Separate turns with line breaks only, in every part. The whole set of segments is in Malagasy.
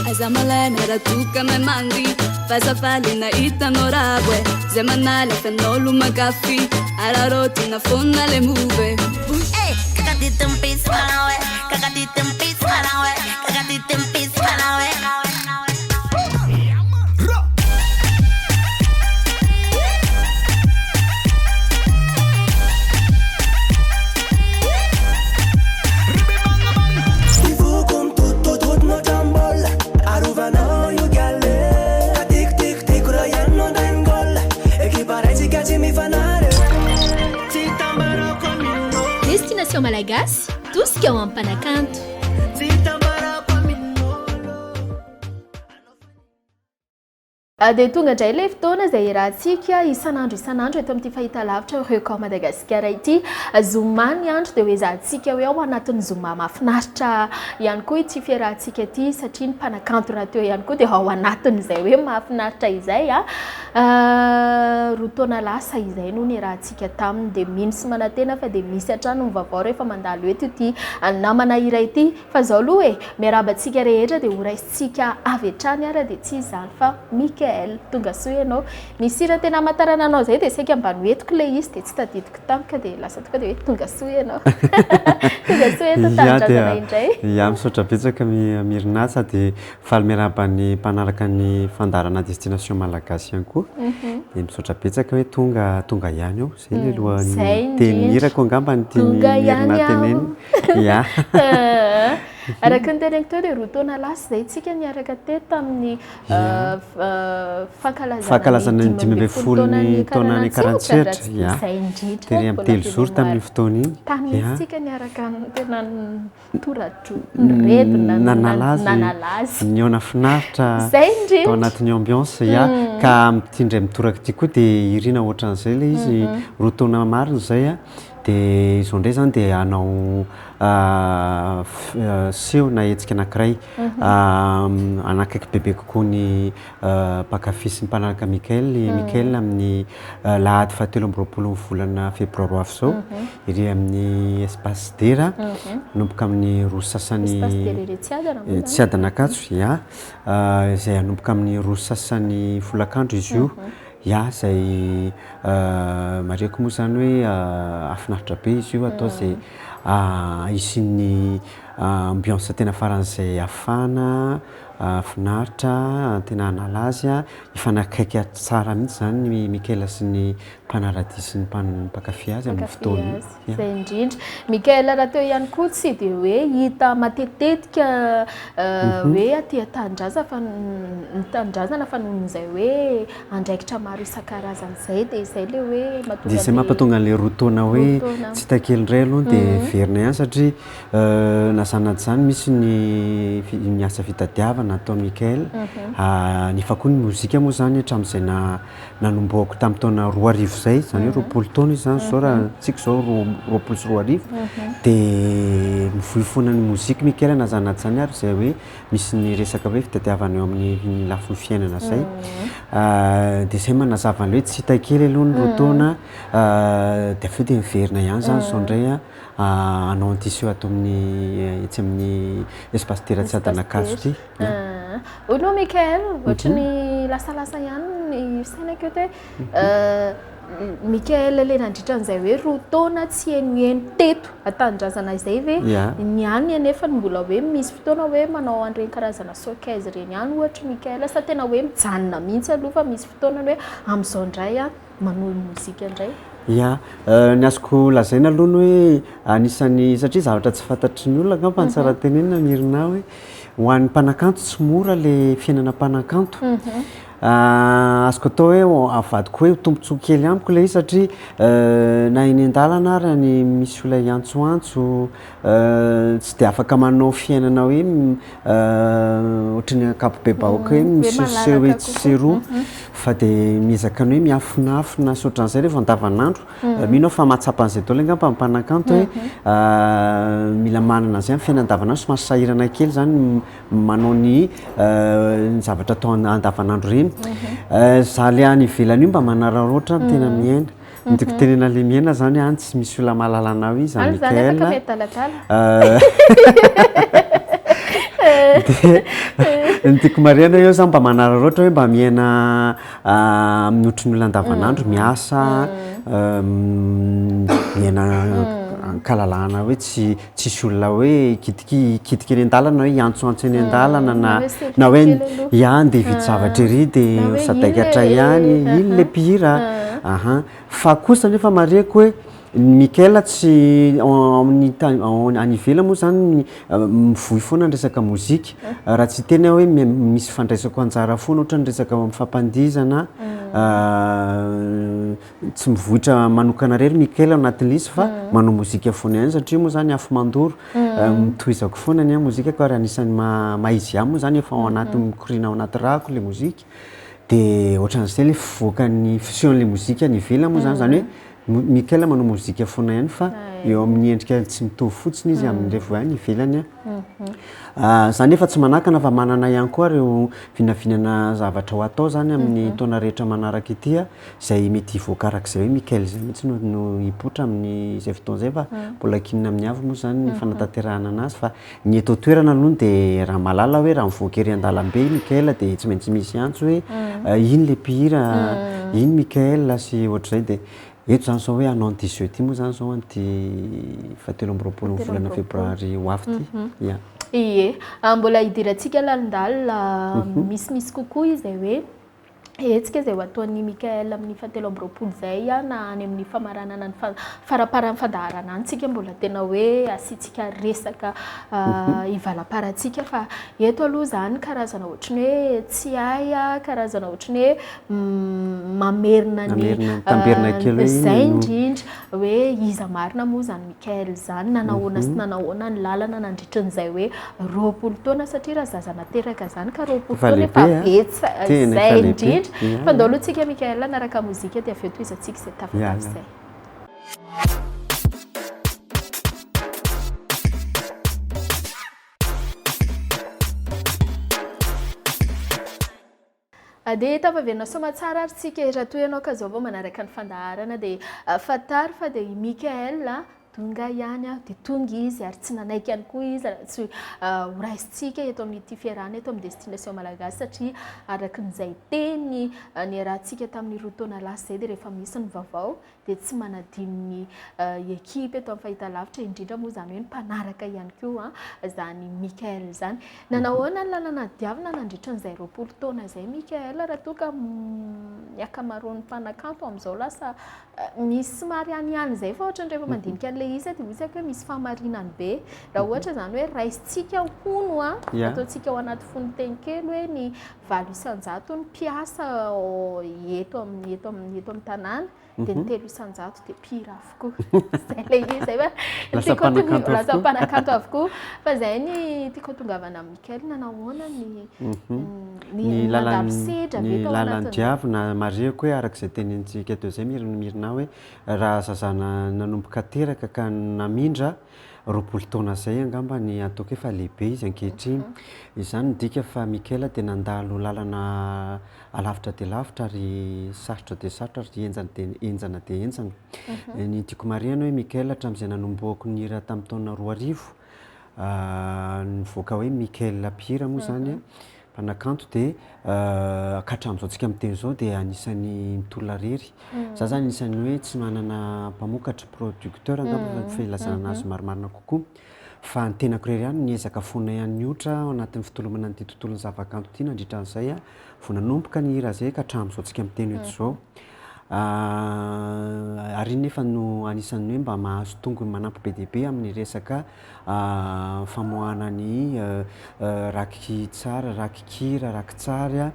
aiza malena raha toka mahay mandry fazafalina hitanao rabo zay manala fanolo makafy ararotina fona le move kakatitempis malawe kakatitempis malawe kakatitempis malawe
Destination Malagasy, tout ce qui est en Panacanto. Dia tonga indray ilay fotoana izay rahantsika isan'andro eto amin'ity fahitalavitra Record Madagasikara ity. Zoma ny andro dia hoe zahantsika hoe ao anatin'ny zoma mahafinaritra ihany koa ity fiarahantsika ity satria ny mpanakanto raha teo ihany koa dia ao anatin'izay hoe mahafinaritra izay. Roa taona lasa izay no ny rahantsika taminy dia mino sy manantena fa dia misy hatrany ny vaovao rehefa mandalo eto ity namana iray ity fa izao aloha miarabantsika rehetra dia horaisintsika avy hatrany ara dia tsy izany fa Mikael tonga soa ianao misy raha tena amatarana anao zay dia saika mba noetiko ilay izy dia tsy tadidiko tamika dia lasa tonga dia hoe tonga soa ianao tonga soa eto tanindrazana indray
misaotra betsaka mirinasa dia faly miarabany mpanaraka ny fandarana destination malagasy ihany koa dia misaotra betsaka hoe tonga ihany ao zay le alohan'ny tenirako angamba ny timirina teneny ya
araka ny teneniko teo dia roa taona lasa izay tsika niaraka te tamin'ny
fankalazana ny 5 taonany 47 ya tery amin'ny telo zoro tamin'ny fotoana iny
tany tsika niaraka tena toratro niredona nanalazy
niona finaritra
zay indrindra
tao anatin'ny ambiance ya ka mitindray mitoraka ity koa dia irina ohatran'izay le izy roa taona marina zay dia izao ndray zany dia anao seho na hetsika anankiray anakaiky bebe kokoa ny mpakafy sy ny mpanaraka Mikael amin'ny lahady 17 volana febroary afo zao iry amin'ny espace dera nomboka amin'ny roa sasany tsy adana akatso ya izay anomboka amin'ny roa sasany folakandro izy io ya zay mareko moa zany hoe afinaritra be izy io atao zay isin'ny ambiance tena faran'izay afana finaritra tena analazy ifanakaiky tsara mihitsy zany ny Mikael sy ny mpanarady sy ny mpankafy azy amin'ny fotoana
zay indrindra Mikael raha teo ihany koa tsy dia hoe hita matetetika hoe aty tanindrazana fa noho izay hoe andraikitra maro isan-karazany izay dia izay le hoe
dia izay mampatonga an'ilay roa taona hoe tsy takely indray aloha dia verina ihany satria nazanady zany misy ny asa fitadiavana ataon'ny Mikael nefa koa ny mozika moa zany hatramin'izay nanomboako tamin'ny taona 2000 zay zany hoe 20 taona izy zany zao raha tsika zao 20 sy 2000 dia mivoifona ny mozika Mikael nazanady zany ary zay hoe misy ny resaka hoe fitadiavana eo amin'ny lafiny fiainana zay dia izay manazava an'ilay hoe tsy takely aloha ny roa taona dia avy eo dia miverina ihany zany zao indray anao antiseo ato etsy amin'ny espace tera tsy adana akazo ity
olo Mikael ohatran'ny lasalasa ihany ny sainako eto hoe Mikael le nandritran'izay hoe roa taona tsy henoheno teto atandrazana izay ve niany anefa mbola hoe misy fotoana hoe manao an'ireny karazana showcase reny ihany ohatra Mikael sa tena hoe mijanona mihitsy aloha fa misy fotoana hoe amin'izao indray manolo mozika indray
ya ny azoko lazaina aloha ny hoe anisan'ny satria zavatra tsy fantatry ny olona angamba ny tsara tenenina mirina hoe ho an'ny mpanakanto tsy mora le fiainana mpanakanto azoko atao hoe avadiko hoe tombontsoa kely amiko le izy satria na eny an-dalana ary ny misy olona antsoantso tsy dia afaka manao fiainana hoe ohatran'ny ankapobe-bahoaka hoe miseho hoe tsy seroa fa dia miezaka ny hoe miafinafina soatran'izay rehefa andavanandro mino fa matsapan'izay daholo angamba mpanakanto hoe mila manana zay amin'ny fiainana andavanandro somary sahirana kely zany manao ny zavatra atao andavanandro reny za le any ivelany io mba manararoatra tena miaina nitiko tenena le miaina zany any tsy misy olona mahalalana ao izy Mikael dia ny tiako mariana eo zany mba manararaotra hoe mba miaina mihoatry ny olona andavanandro miasa miaina kalalana hoe tsisy olona hoe kitika eny an-dalana hoe iantsoantso eny an-dalana na hoe andeha hividy zavatra ery dia sadaikatra ihany iny le mpihira fa kosa nefa mariako hoe Mikaela tsy any ivelany moa zany mivohy foana ny resaka mozika raha tsy teny hoe misy fandraisako anjara foana ohatra ny resaka mifampandizana tsy mivohitra manokana rery Mikaela anatin'izy fa manao mozika foana ihany satria moa zany afo mandoro mitohizako foana ny mozika ary anisan'ny maizy ihany moa zany efa ao anaty mikorina ao anaty rako le mozika dia ohatran'izay le fivoaka ny fisehoan'le mozika ny ivelany moa zany hoe Mikaela manao mozika foana ihany fa eo amin'ny endrika tsy mitovy fotsiny izy amin'ilay voany ivelany zany efa tsy manakana fa manana ihany koa reo vinavinana zavatra ho atao zany amin'ny taona rehetra manaraka ity izay mety hivoaka arak'izay hoe Mikaela izay mihitsy no hipoitra amin'izay fotoana izay fa mbola kinina amin'ny avy moa zany ny fanatanterahana anazy fa ny eto toerana aloha dia raha malala hoe raha mivoaka ery an-dalambe Mikaela dia tsy maintsy misy antso hoe iny le mpihira iny Mikaela sy ohatr'izay dia eto zany zao hoe anao an'ity jeudi moa zany zao an'ity 27 volana febroary ho avy ity
ie mbola hidirantsika lalindala misimisy kokoa izay hoe etsika izay ho ataon'ny Mikaela amin'ny 27 zay na any amin'ny famaranana ny faraparan'ny fandaharana antsika mbola tena hoe asiantsika resaka ivalaparantsika fa eto aloha zany karazana ohatrany hoe tsy hay karazana ohatrany hoe mamerina ny zay indrindra hoe iza marina moa zany Mikaela zany nanahoana sy nanahoana ny lalana nandritran'izay hoe 20 taona satria raha zaza nateraka zany ka 20 taona efa betsa zay indrindra fa ndao aloha tsika Mikaela naraka mozika dia avy eo toizantsika izay tafatan'izay dia tafaverina somatsara ary tsika raha toy ianao ka zao vao manaraka ny fandaharana dia fatary fa dia Mikaela tonga ihany dia tonga izy ary tsy nanaiky ihany koa izy tsy horaisintsika eto amin'ity fiarahana eto amin'ny destination malagasy satria araka n'izay teny ny rahantsika tamin'ny roa taona lasa zay dia rehefa misy ny vaovao dia tsy manadino ny ekipa eto amin'ny fahitalavitra indrindra moa zany hoe ny mpanaraka ihany koa zany Mikaela zany nanahoana ny lalana diavina nandritran'izay 20 taona zay Mikaela raha toa ka miakamaroan'ny mpanakanto amin'izao lasa misy somary ihany zay fa ohatra ny rehefa mandinika an'ilay izy dia misy hoe misy fahamarinany be raha ohatra zany hoe raisintsika hono ataontsika ao anaty fonoteny kely hoe ny 800 ny mpiasa eto amin'ny tanàna dia ny 300 dia mpihira avokoa zay le izy zay hoe lasa mpanakanto avokoa fa zay ny tiako tongavana amin'ny Mikaela nanahoana ny
lalan'ny diavina mariako hoe arak'izay tenintsika teo zay mirina hoe raha zazana nanomboka teraka ka namindra 20 taona zay angamba ny ataoko efa lehibe izy ankehitriny izany midika fa Mikaela dia nandalo lalana alavitra dia lavitra ary sarotra dia sarotra ary enjana dia enjana ny tiako mariana hoe Mikaela hatramin'izay nanomboako ny hira tamin'ny taona 2000 nivoaka hoe Mikaela mpihira moa zany mpanakanto dia kahatramin'izao tsika miteny izao dia anisan'ny mitolona rery za zany anisan'ny hoe tsy manana mpamokatra producteur angamba filazana azy marimarina kokoa fa ny tenako rery ihany niezaka foana ihany otra ao anatin'ny fitolomana n'ity tontolon'ny zavakanto ity nandritran'izay vao nanomboka ny hira zay ka hatramin'izao tsika miteny eto izao ary nefa no anisan'ny hoe mba mahazo tongony manampy be dia be amin'ny resaka famoahana ny raky tsara, raky kira, raky tsara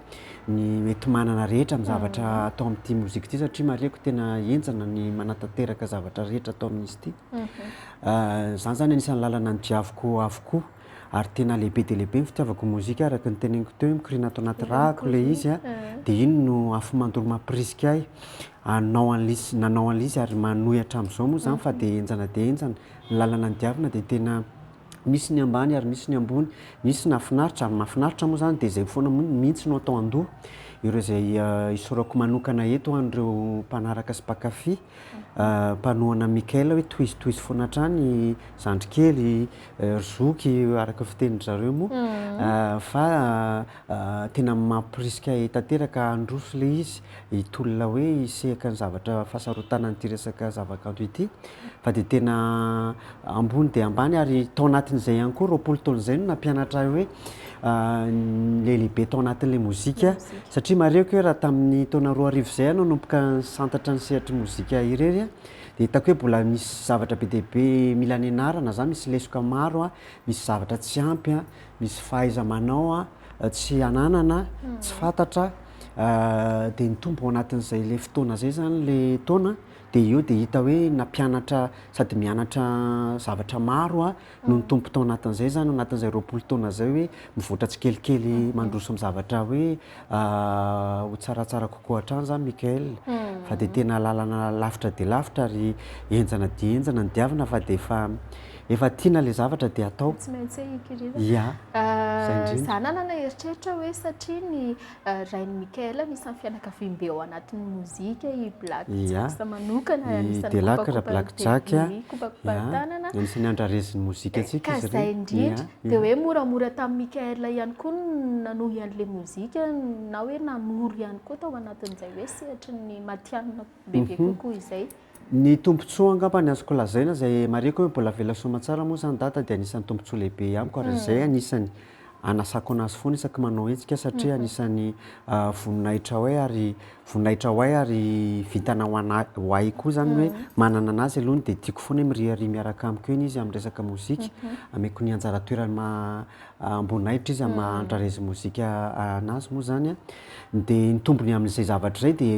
ny mety manana rehetra amin'ny zavatra atao amin'ity mozika ity satria mariako tena enjana ny manatanteraka zavatra rehetra atao amin'izy ity zany zany anisan'ny lalana ny diaviko avokoa ary tena lehibe dia lehibe ny fitiavako mozika araka ny teneniko teo mikorina ato anaty rako le izy dia iny no afo mandoro mampirisika ahy nanao an'lizy ary manohy hatramin'izao moa zany fa dia enjana ny lalana ny diavina dia tena misy ny ambany ary misy ny ambony, misy nafinaritra ary mahafinaritra moa zany dia zay foana mihitsy no atao an-doha ireo zay isorako manokana eto an'ireo mpanaraka sy mpakafy mpanohana Mikaela hoe toizy foana hatrany zandrikely zoky araka fitenin-jareo moa fa tena mampirisika tanteraka androso le izy hitolona hoe hisehaka ny zavatra fahasarotana n'ity resaka zavakanto ity fa dia tena ambony dia ambany ary tao anatin'izay ihany koa 20 taona izay no nampianatra hoe le lehibe tao anatin'ilay mozika satria mareko hoe raha tamin'ny taona 2000 izay anao nomboka santatra ny sehatry mozika irery dia hitako hoe mbola misy zavatra be dia be mila nianarana zany, misy lesoka maro misy zavatra tsy ampy misy fahaiza-manao tsy ananana tsy fantatra dia nitombo ao anatin'izay le fotoana zay zany le taona dia io dia hita hoe nampianatra sady mianatra zavatra maro no nitombo tao anatin'izay zany anatin'izay 20 taona zay hoe mivoatra tsikelikely mandroso amin'ny zavatra hoe ho tsaratsara kokoa hatrany zany Mikaela fa dia tena lalana lavitra dia lavitra ary enjana dia enjana ny diavina fa dia efa tiana le zavatra dia atao
tsy maintsy ikirina
za
nanana eritreritra hoe satria ny rain'i Mikaela misy amin'ny fianakaviam-be ao anatin'ny mozika i Black Jack manokana
Delacre Black Jack
kopakopatanana
anisany andrarezin'ny mozika antsika izy
zay indrindra dia hoe moramora tamin'ny Mikaela ihany koa nanohy an'ilay mozika na hoe nanoro ihany koa tao anatin'izay hoe sehatry ny matianina bebe kokoa izay
ny tombontsoa angamba ny azoko lazaina zay mareko hoe mbola vela soamantsara moa zany data dia anisan'ny tombontsoa lehibe amiko ary zay anisany anasako anazy foana isaky manao hetsika satria anisany voninahitra hoe ary vitana ho ahy koa zany hoe manana anazy alohany dia tiako foana hoe mirihary miaraka amiko eny izy amin'ny resaka mozika ameko ny anjara toerana ambonahitra izy amin'ny andrarezy mozika anazy moa zany dia nitombony amin'izay zavatra zay dia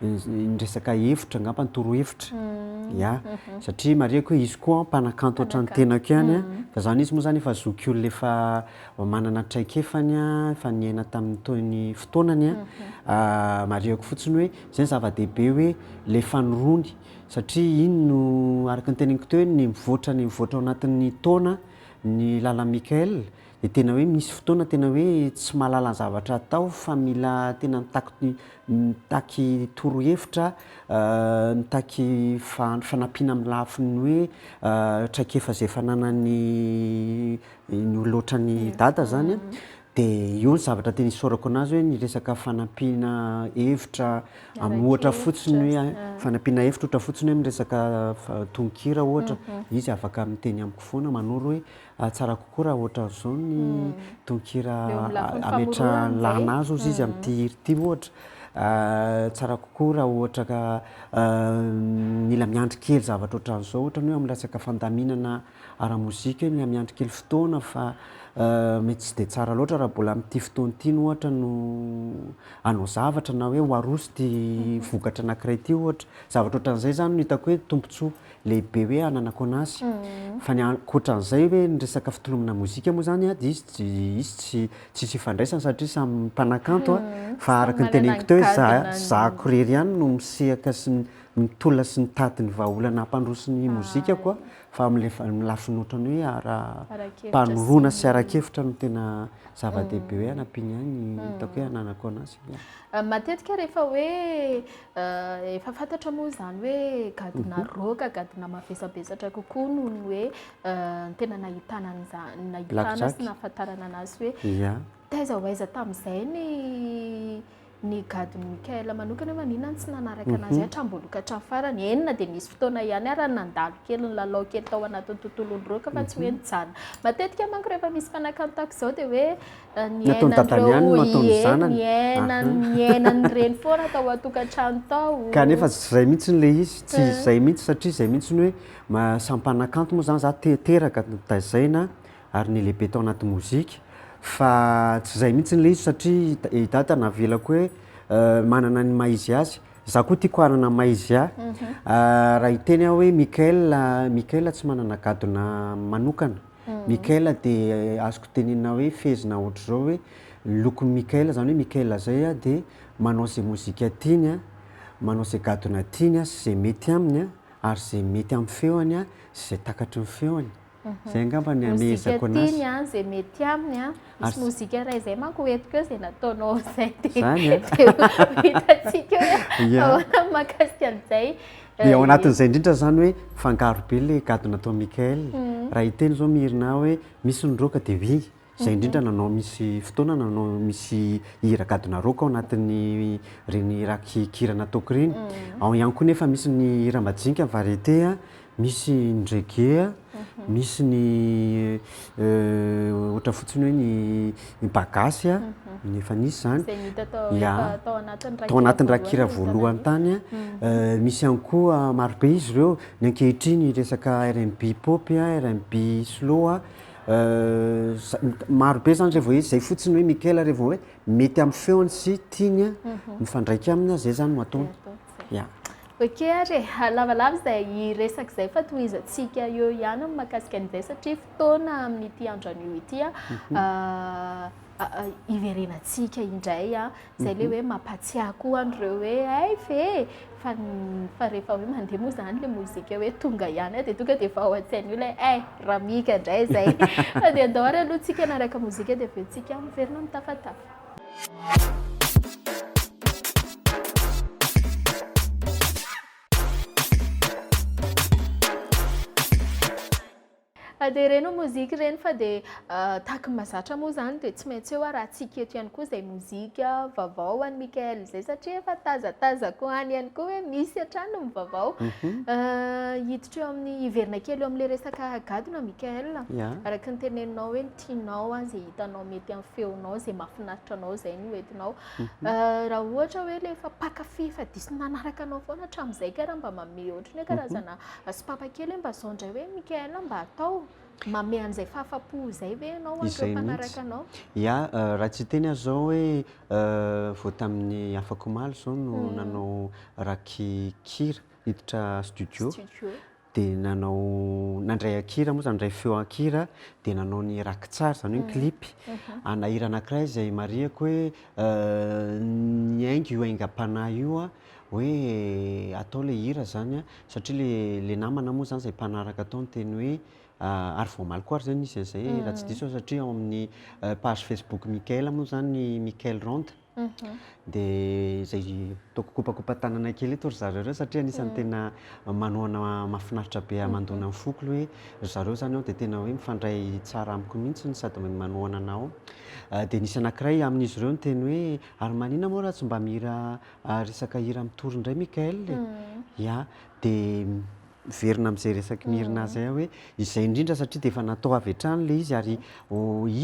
nyresaka hevitra angamba nytoro hevitra satria mareko hoe izy koa mpanakanto ohatrany tenako ihany fa zany izy moa zany efa zoky olona efa manana traikefany efa niaina tamin'ny toiny fotoanany mareko fotsiny hoe zay zava-dehibe hoe le fanorony satria iny no araka ny teneniko teo ny mivoatra ao anatin'ny taona ny lala Mikaela dia tena hoe misy fotoana tena hoe tsy mahalala ny zavatra atao fa mila tena mitaky torohevitra mitaky fanampiana amin'ny lafiny hoe traikefa izay efa nanany olotrany dada zany dia io ny zavatra tena isorako anazy hoe ny resaka fanampiana hevitra amin'ny ohatra fotsiny hoe fanampiana hevitra ohatra fotsiny hoe miresaka tononkira ohatra izy afaka miteny amiko foana manoro hoe tsara kokoa raha ohatra zao ny tononkira ametrahany lanazy ozy izy amin'ity hiri-ty ohatra tsara kokoa raha ohatra ka mila miandry kely zavatra ohatran'izao ohatra hoe amin'ny resaka fandaminana ara-mozika hoe mila miandry kely fotoana fa mety tsy dia tsara loatra raha mbola amin'ity fotoana ity no ohatra no anao zavatra na hoe ho aroso ty vokatra anankiray ity ohatra zavatra ohatran'izay zany no hitako hoe tombontsoa lehibe hoe ananako anazy fa ny ankoatran'izay hoe ny resaka fitolomana mozika moa zany dia izy tsy ifandraisana satria samy mpanakanto fa araka ny teneniko teo hoe zahako rery ihany no misehaka sy mitolona sy nitady ny vahaolana hampandroso ny mozika koa fa amin'ny lafiny ohatrany hoe mpanorona sy arakevitra no tena zava-dehibe hoe anampiany ihany hitako hoe ananako anazy
matetika rehefa hoe efa fantatra moa zany hoe gadona roka gadona mavesabesatra kokoa noho ny hoe tena nahitana sy nahafantarana anazy hoe taiza ho aiza tamin'izay ny gadony Mikaela manokana hoe maninona tsy nanaraka anazy hatramboloko hatramin'ny farany enina dia nisy fotoana ihany ary nandalo kely ny lalao kely tao anatin'ny tontolon'ny roka fa tsy hoe nijana matetika manko rehefa misy mpanankanto tahaka izao dia hoe niainany reny foana tao atokantrano tao
kanefa tsy zay mihitsy le izy tsy zay mihitsy satria zay mihitsy ny hoe samy mpanakanto moa zany za teraka tazaina ary ny lehibe tao anaty mozika fa tsy zay mihitsy le izy satria data navelako hoe manana ny maizy azy za koa tiako hanana maizy raha hiteny aho hoe Mikaela tsy manana gadona manokana Mikaela dia azoko tenenina hoe fezina ohatra zao hoe lokon'ny Mikaela zany hoe Mikaela zay dia manao izay mozika tiany manao izay gadona tiany sy izay mety aminy ary izay mety amin'ny feoany sy izay takatry ny feoany zay angamba ny amezako
anazy a zay mety aminy a misy mozika ray zay manko hoentiko eo zay nataonao zay
zany
hitatsika ahoana mahakasika an'izay
dia ao anatin'izay indrindra zany hoe fangaro be le gado natao Mikael raha hiteny zao mihirina hoe misy noroka dia wi zay indrindra nanao misy fotoana nanao misy hira gadona roka ao anatin'ny reny rakikira nataoko reny ao ihany koa nefa misy ny hira majinika variété a misy ny reggae a misy ny ohatra fotsiny hoe ny bagasy a nefa nisy zany tao anatin'ny rakikira voalohany tany a misy ihany koa marobe izy ireo ny ankehitriny resaka R&B pop a R&B slow a marobe zany rehefa hoe zay fotsiny hoe Mikael rehefa hoe mety amin'ny feony sy tiany a mifandraika aminy zay zany no ataony ya
ok ary lavalava zay resaka zay fa tohizantsika eo ihany mahakasika an'izay satria fotoana amin'ity andro anio ity a iverenantsika indray a zay le hoe mampatsiahy koa andreo hoe ay fe fa rehefa hoe mandeha moa zany le mozika hoe tonga ihany dia tonga dia efa ao an-tsainy io le ramika indray zay fa dia andao ary aloha tsika naraka mozika dia aveo tsika miverina mitafatafa dia reno mozika reny fa dia tahaka mahazatra moa zany dia tsy maintsy eo raha tsika eto ihany koa izay mozika vaovao an'i Mikael izay satria efa tazataza koa any ihany koa hoe misy hatrany ny vaovao hiditra eo amin'ny hiverina kely eo amin'ilay resaka gadona Mikael araka ny teneninao hoe ny tianao izay hitanao mety amin'ny feonao izay mahafinaritra anao izay no entinao raha ohatra hoe le efa pakafy fa diso nanaraka anao foana hatramin'izay ka raha mba manome ohatry ny hoe karazana sipapa kely mba zao indray hoe Mikael mba atao mame an'izay fahafa-po izay ve ianao andreo mpanaraka anao
ia raha tsy teny azy zao hoe vao tamin'ny afako maly zao no nanao rakikira hiditra studio dia nanao nandray akira moa zany nandray feo akira dia nanao ny rakitsara zany hoe clip ana hira anankiray izay mariako hoe ny aingo io aingam-panahy io a hoe atao le hira zany a satria le namana moa zany izay mpanaraka atao ny teny hoe ary vao maly koa ary zany izy an'izay raha tsy diso satria ao amin'ny page Facebook Mikael moa zany Mikael Ronde dia izay taoko kopakopa-tanana kely eto ry zareo ireo satria anisany tena manohana mahafinaritra be mandona amin'ny foko hoe zareo zany ao dia tena hoe mifandray tsara amiko mihitsy sady manohana anao dia nisy anankiray amin'izy ireo ny teny hoe ary manina moa raha tsy mba mihira resaka hira mitory indray Mikael ia dia verina amin'izay resaky mihirina azy hoe izay indrindra satria dia efa natao avy hatrany le izy ary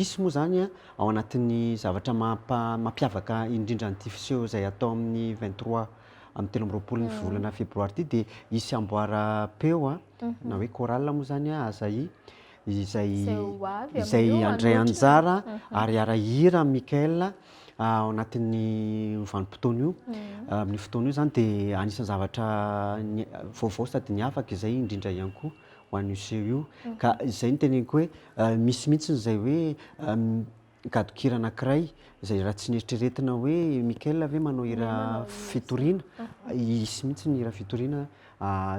isy moa zany a ao anatin'ny zavatra mampiavaka indrindra ny fiseho izay atao amin'ny 23 amin'ny 13 ny volana febroary ity dia isy amboara-peo a na hoe chorale moa zany a azay izay andray anjara ary arahira Mikael ao anatin'ny vanim-potoana io amin'ny fotoana io zany dia anisan'ny zavatra vaovao sady niavaka izay indrindra ihany koa ho an'io seho io ka izay ny teneniko hoe misy mihitsy izay hoe gadon-kira anankiray izay raha tsy nieritreretina hoe Mikael ve manao hira fitoriana isy mihitsy ny hira fitoriana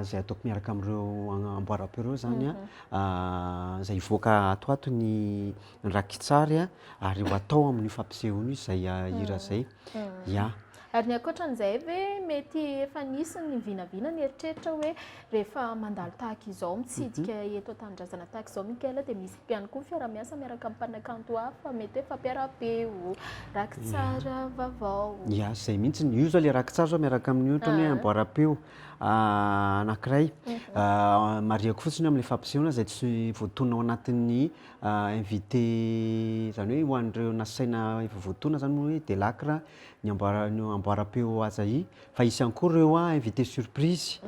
izay ataoko miaraka amin'ireo amboara-peo ireo zany a izay hivoaka atoato ny rakitsary a ary ho atao amin'ny fampisehoana izay hira izay ia
ary ny ankoatran'izay ve mety efa nisy ny vinavina ny eritreritra hoe rehefa mandalo tahaka izao mitsidika eto an-tanindrazana tahaka izao Mikael dia misy ihany koa fiara-miasa miaraka amin'ny mpanakanto hafa mety hoe fampiara-peo rakitsara vaovao
ia izay mihitsy io zao le rakitsara zao miaraka amin'ny ohatrany hoe amboara-peo anankiray mariako fotsiny amin'ilay fampisehoana izay tsy voatonina ao anatin'ny invité zany hoe ho an'ireo nasaina efa voatona zany hoe Delacre ny amboara-peo Azai fa isy ihany koa ireo invité surprise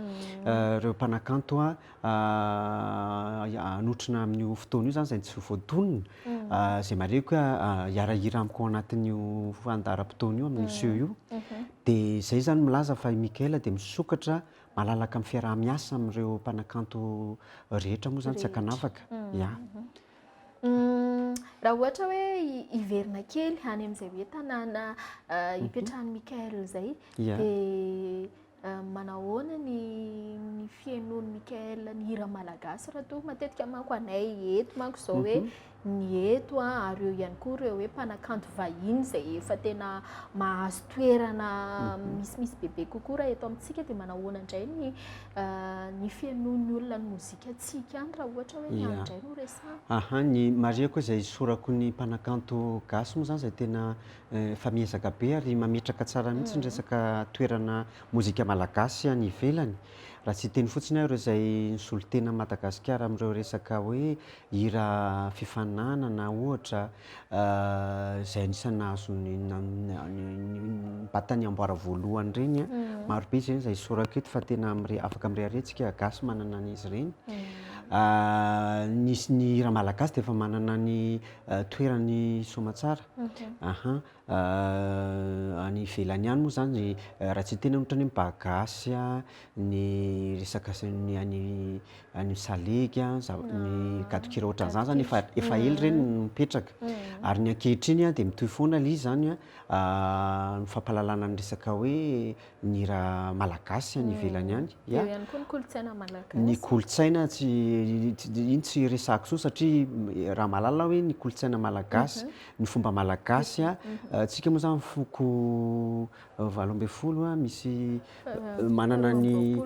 ireo mpanakanto anotrina amin'io fotoana io zany izay tsy voatonina izay mareko hiarahira amiko ao anatin'io fandaharam-potoana io amin'io seho io dia izay zany milaza fa Mikael dia misokatra malalaka amin'ny fiaraha-miasa amin'ireo mpanakanto rehetra moa zany tsy hakanavaka ia
raha ohatra hoe hiverina kely any amin'izay hoe tanàna hipetrahan'i Mikael izay dia manahoana ny fiainony Mikael ny hira malagasy raha toa matetika manko anay eto manko zao hoe ny eto ary eo ihany koa ireo hoe mpanakanto vahiny izay efa tena mahazo toerana misimisy bebe kokoa raha eto amintsika dia manahoana indray ny fiainon'ny olona ny mozika antsika any raha ohatra hoe nyandray no resana.
Ny mariako izay sorako ny mpanakanto gasy moa zany izay tena efa miezaka be ary mametraka tsara mihitsy ny resaka toerana mozika malagasy any ivelany. Raha tsy teny fotsiny aho ireo izay nisolo tena Madagasikara amin'ireo resaka hoe hira fifaninana ohatra izay anisany nahazo ny batany amboara voalohany ireny marobe izay izay sorako eto fa tena afaka mireharentsika gasy manana an'izy ireny. Ny hira malagasy dia efa manana ny toerany soamantsara. Any ivelany ihany moa zany raha tsy tena ohatra ny bagasy ny resaka ny any salegy ny gadokira ohatran'izany zany efa ely ireny mipetraka ary ny ankehitriny dia mitohy foana ilay izy zany ny fampalalana ny resaka hoe ny hira malagasy any ivelany any.
Eo ihany koa ny kolontsaina malagasy.
Ny kolontsaina iny tsy resahako so satria raha mahalala hoe ny kolontsaina malagasy ny fomba malagasy tsika moa zany foko 80 misy manana ny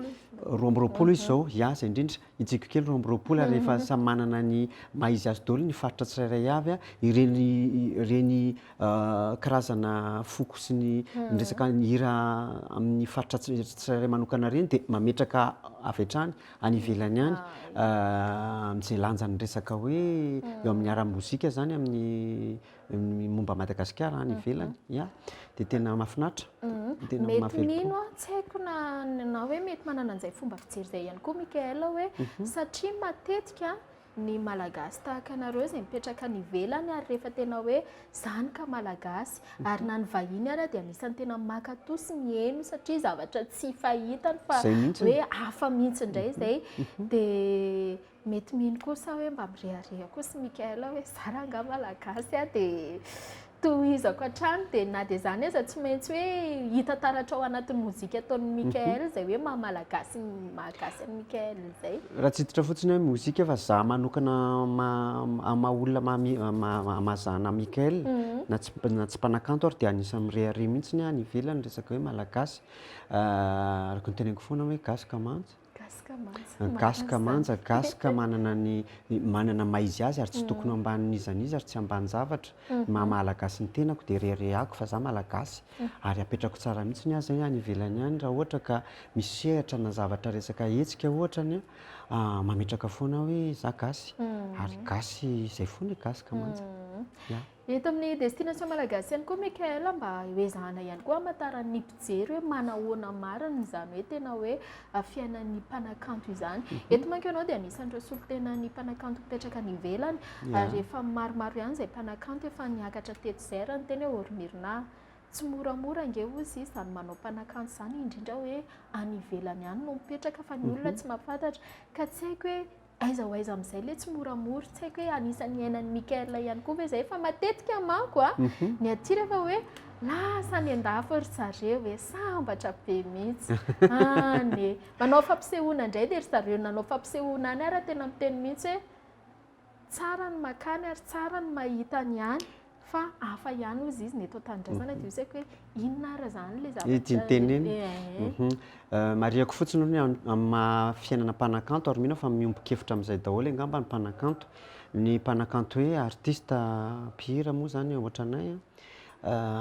20 izy zao izay indrindra itsiko kely 20 ary efa samy manana ny maha-izy azy daholo ny faritra tsirairay avy ireny karazana foko sy ny resaka hira amin'ny faritra tsirairay manokana ireny dia mametraka avy hatrany any ivelany any amin'izay lanjan'ny resaka hoe eo amin'ny ara-mozika zany amin'ny momba Madagasikara any ivelany dia tena mahafinaritra.
Mety nino tsy haiko na hoe mety manana an'izay fomba fijery izay ihany koa Mikael hoe satria matetika ny malagasy tahaka anareo izay mipetraka any ivelany ary rehefa tena hoe zanika malagasy ary na ny vahiny ary dia anisany tena maka-toa sy mihaino satria zavatra tsy fahitany fa hoe hafa mihitsy indray izay dia mety mino kosa hoe mba mirehareha koa sy Mikael hoe zaranga malagasy dia tohizako hatrany dia na dia zany aza tsy maintsy hoe hita taratra ao anatin'ny mozika ataon'ny Mikael izay hoe maha-malagasy mahakasy ny Mikael izay.
Raha tsy hiditra fotsiny hoe mozika fa za manokana maha-olona mahazana Mikael na tsy mpanakanto ary dia anisany mirehareha mihitsy any ivelany resaka hoe malagasy. Araka ny teneniko foana hoe gasika manja. Gasika manja, gasika manana maizy azy ary tsy tokony ambanin'izy ary tsy ambany zavatra. Malagasy ny tenako dia rerehako fa za malagasy ary apetrako tsara mihitsy ny azy any ivelany any raha ohatra ka misehatra na zavatra resaka hetsika ohatra ny mametraka foana hoe za gasy ary gasy izay foana gasika manja.
Eto amin'ny destination malagasy ihany koa Mikael mba hoezahana ihany koa hamantaran'ny mpijery hoe manahoana marina izany hoe tena hoe fiainan'ny mpanakanto izany. Eto manko ianao dia anisan'ireo solo-tenan'ny mpanakanto mipetraka any ivelany ary efa maromaro ihany izay mpanakanto efa niakatra teto izay raha ny teny hoe Oromirina. Tsy moramora ange ozy izany manao mpanakanto izany indrindra hoe any ivelany ihany no mipetraka fa ny olona tsy mahafantatra ka tsy haiko hoe aiza ho aiza amin'izay ilay tsy moramora tsy haiko hoe anisan'ny ainan'ny Mikael ihany koa ve izay fa matetika manko ny aty rehefa hoe lasa ny andafy ry zareo hoe sambatra be mihitsy manao fampisehoana indray dia ry zareo nanao fampisehoana any ary tena miteny mihitsy hoe tsara ny makany ary tsara ny mahita ny any fa hafa ihany ozy izy ny eto an-tanindrazana dia isaiko hoe inona ara zany ilay
zavatra mariako fotsiny hoe amin'ny fiainana mpanakanto ary mino fa miombon-kevitra amin'izay daholo angamba ny mpanakanto. Ny mpanakanto hoe artista mpihira moa zany ohatra anay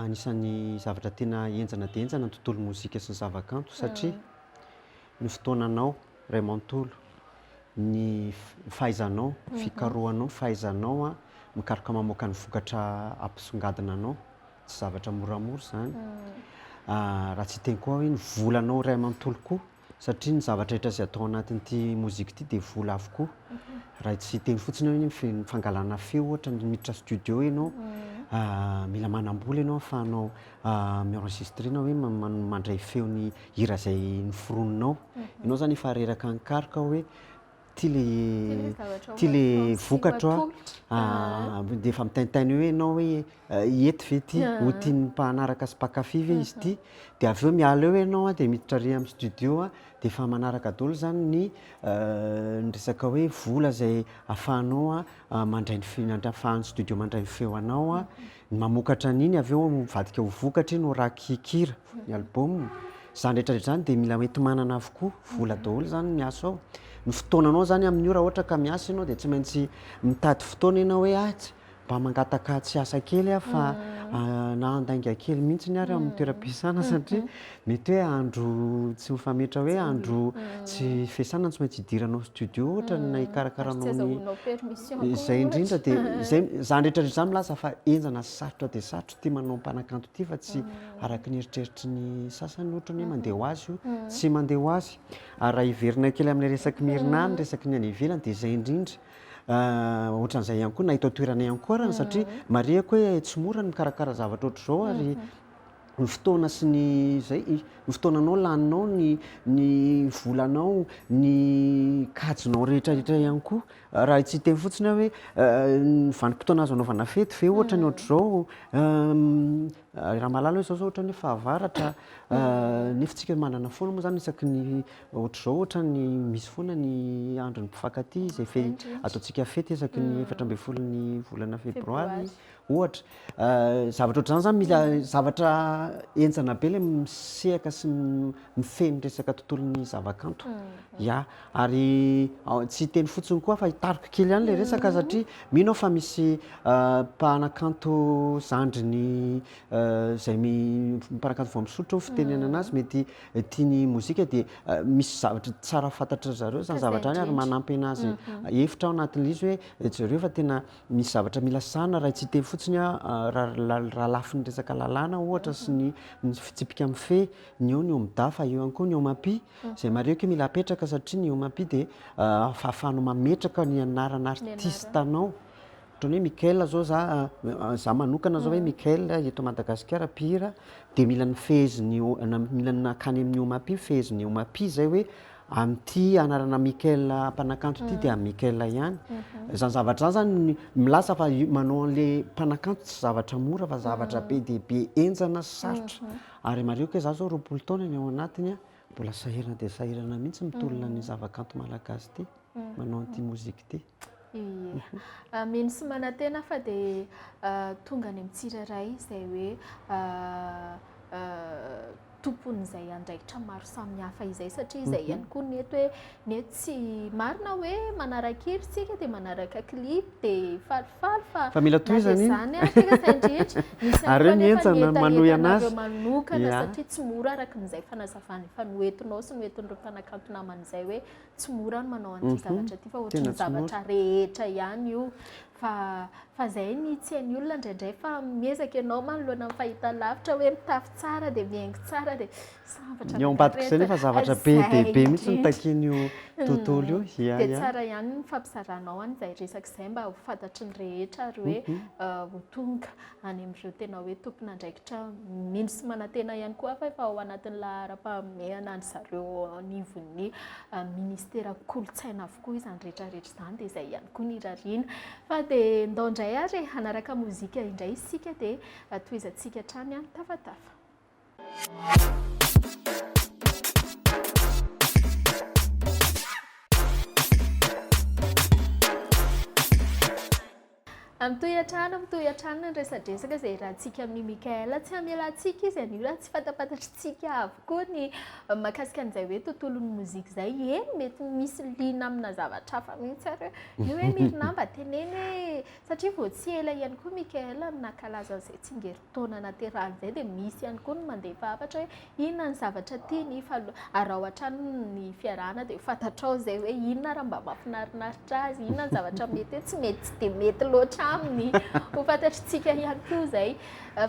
anisan'ny zavatra tena enjana dia enjana ny tontolo mozika sy ny zavakanto satria ny fotoananao ray amanontolo ny fahaizanao fikarohanao fahaizanao mikaroka mamoaka ny vokatra ampisongadina anao tsy zavatra moramora zany. Raha tsy teny koa hoe ny volanao ray amanontolo koa satria ny zavatra rehetra izay atao anatin'ity mozika ity dia vola avokoa. Raha tsy teny fotsiny hoe ny fangalana feo ohatra ny miditra studio ianao mila manambola ianao ahafahanao mi-enregistrena hoe mandray feony hira izay noforoninao. Ianao zany efa reraka nikaroka hoe tia le vokatra dia efa mitaintainy hoe ianao hoe ety ve ty ho tiany mpanaraka sy mpakafy ve izy ty dia avy eo miala eo ianao dia miditra ary amin'ny studio dia efa manaraka daholo zany ny resaka hoe vola izay ahafahanao mandray ahafahan'ny studio mandray ny feo anao mamokatra an'iny avy eo mivadika ho vokatra iny ho raha kikira ny album zany rehetrarehetra zany dia mila mety manana avokoa vola daholo zany miasa ao ny fotoananao zany amin'io raha ohatra ka miasa ianao dia tsy maintsy mitady fotoana ianao hoe mba mangataka tsy asa kely fa na andainga kely mihitsy ny ary amin'ny toeram-piasana satria mety hoe andro tsy mifametra hoe andro tsy fiasana tsy maintsy hidiranao studio ohatra na hikarakaranao izay indrindra dia zany rehetrarehetra zany milaza fa enjana sarotra dia sarotra tia manao mpanakanto ity fa tsy araka ny eritreritry ny sasany ohatra hoe mandeha ho azy io tsy mandeha ho azy ary raha hiverina kely amin'ny resaky mirina ny resaky ny any ivelany dia izay indrindra ohatran'izay ihany koa nahita toerana ihany koa arany satria marihako hoe tsy mora ny mikarakara zavatra ohatr'izao ary ny fotoana sy ny zay ny fotoananao laninao ny volanao ny kajinao rehetrarehetra ihany koa raha tsy hiteny fotsiny hoe vanim-potoana azo anaovana fety ve ohatra ny ohatr'izao raha mahalala hoe zao ohatra ny fahavaratra nefa tsika manana foana moa zany isaky ny ohatr'izao ohatra ny misy foana ny andron'ny mpifankatia izay ataontsika fety isaky ny 14 ny volana febroary ohatra zavatra ohatr'izany zany mila zavatra enjana be ilay misehaka sy mifeny resaka tontolon'ny zavakanto ary tsy hiteny fotsiny koa fa hitarika kely ihany ilay resaka satria mino aho fa misy mpanakanto zandriny izay mpanakanto vao misotro fitenena anazy mety tiany mozika dia misy zavatra tsara fantatra zareo zany zavatra any ary manampy anazy hevitra ao anatin'ilay izy hoe jereo fa tena misy zavatra mila sahana raha tsy hiteny fotsiny raha lafin'ny resaka lalàna ohatra sy ny fitsipika amin'ny fe ny eo ny eo mida fa eo ihany koa ny eo mampy izay mareko mila apetraka satria ny eo mampy dia ahafahanao mametraka ny anarana artistanao ohatran'ny hoe Mikael zao za manokana zao hoe Mikael eto Madagasikara mpihira dia mila ny feheziny mila nakany amin'ny eo mampy feheziny eo mampy zay hoe amin'ity anarana Mikael mpanakanto ity dia Mikael ihany zany zavatra zany zany milasa fa manao an'ilay mpanakanto tsy zavatra mora fa zavatra be dia be enjana sarotra ary mareko hoe za zao 20 taona ny ao anatiny mbola sahirana dia sahirana mihitsy mitolona ny zavakanto malagasy ity manao an'ity mozika ity
mino sy manantena fa dia tonga any amin'ny tsirairay izay hoe tompon'izay andraikitra maro samihafa izay satria izay ihany koa ny eto hoe ny eto tsy marina hoe manaraka hira sika dia manaraka clip dia falifaly fa
mila tohizany
zany afaka saindritra
ary ny enjana manohy anazy
manokana satria tsy mora araka n'izay fanazavany fa noentinao sy noentin'ireo mpanakanto naman'izay hoe tsy mora ny manao an'ity zavatra ity fa ohatrany zavatra rehetra ihany io fa zay ny tsy hain'ny olona indraindray fa miezaka ianao manoloana amin'ny fahitalavitra hoe mitafy tsara dia miaingo tsara dia zavatra
ny ao ambadika izay nefa zavatra be dia be mihitsy ny takian'io tontolo io
dia tsara ihany ny fampizaranao any izay resaka izay mba ho fantatry ny rehetra ary hoe ho tonga any amin'ireo tena hoe tompona andraikitra mino sy manantena ihany koa fa efa ao anatin'ny laharam-pahameana any zareo anivon'ny ministera kolotsaina avokoa izany rehetrarehetra izany dia izay ihany koa ny rariana fa dia ndao indray ary hanaraka mozika indray isika dia tohizantsika hatrany any tafatafa. Mitohy-atrano ny resadresaka izay rahantsika amin'ny Mikael tsy hamelantsika izy an'io raha tsy fantapatatrintsika avokoa ny mahakasika an'izay hoe tontolon'ny mozika izay mety misy liana amina zavatra hafa mihitsy ary io hoe mirina mba teneny hoe satria vao tsy ela ihany koa Mikael nakalaza an'izay tsingeritaona naterahany izay dia misy ihany koa ny mandefa hafatra hoe inona ny zavatra tiany fa ary ao an-trano ny fiarahana dia fantatrao izay hoe inona raha mba mahafinaritra azy inona ny zavatra mety tsy mety tsy dia mety loatra aminy ho fantatritsika ihany koa izay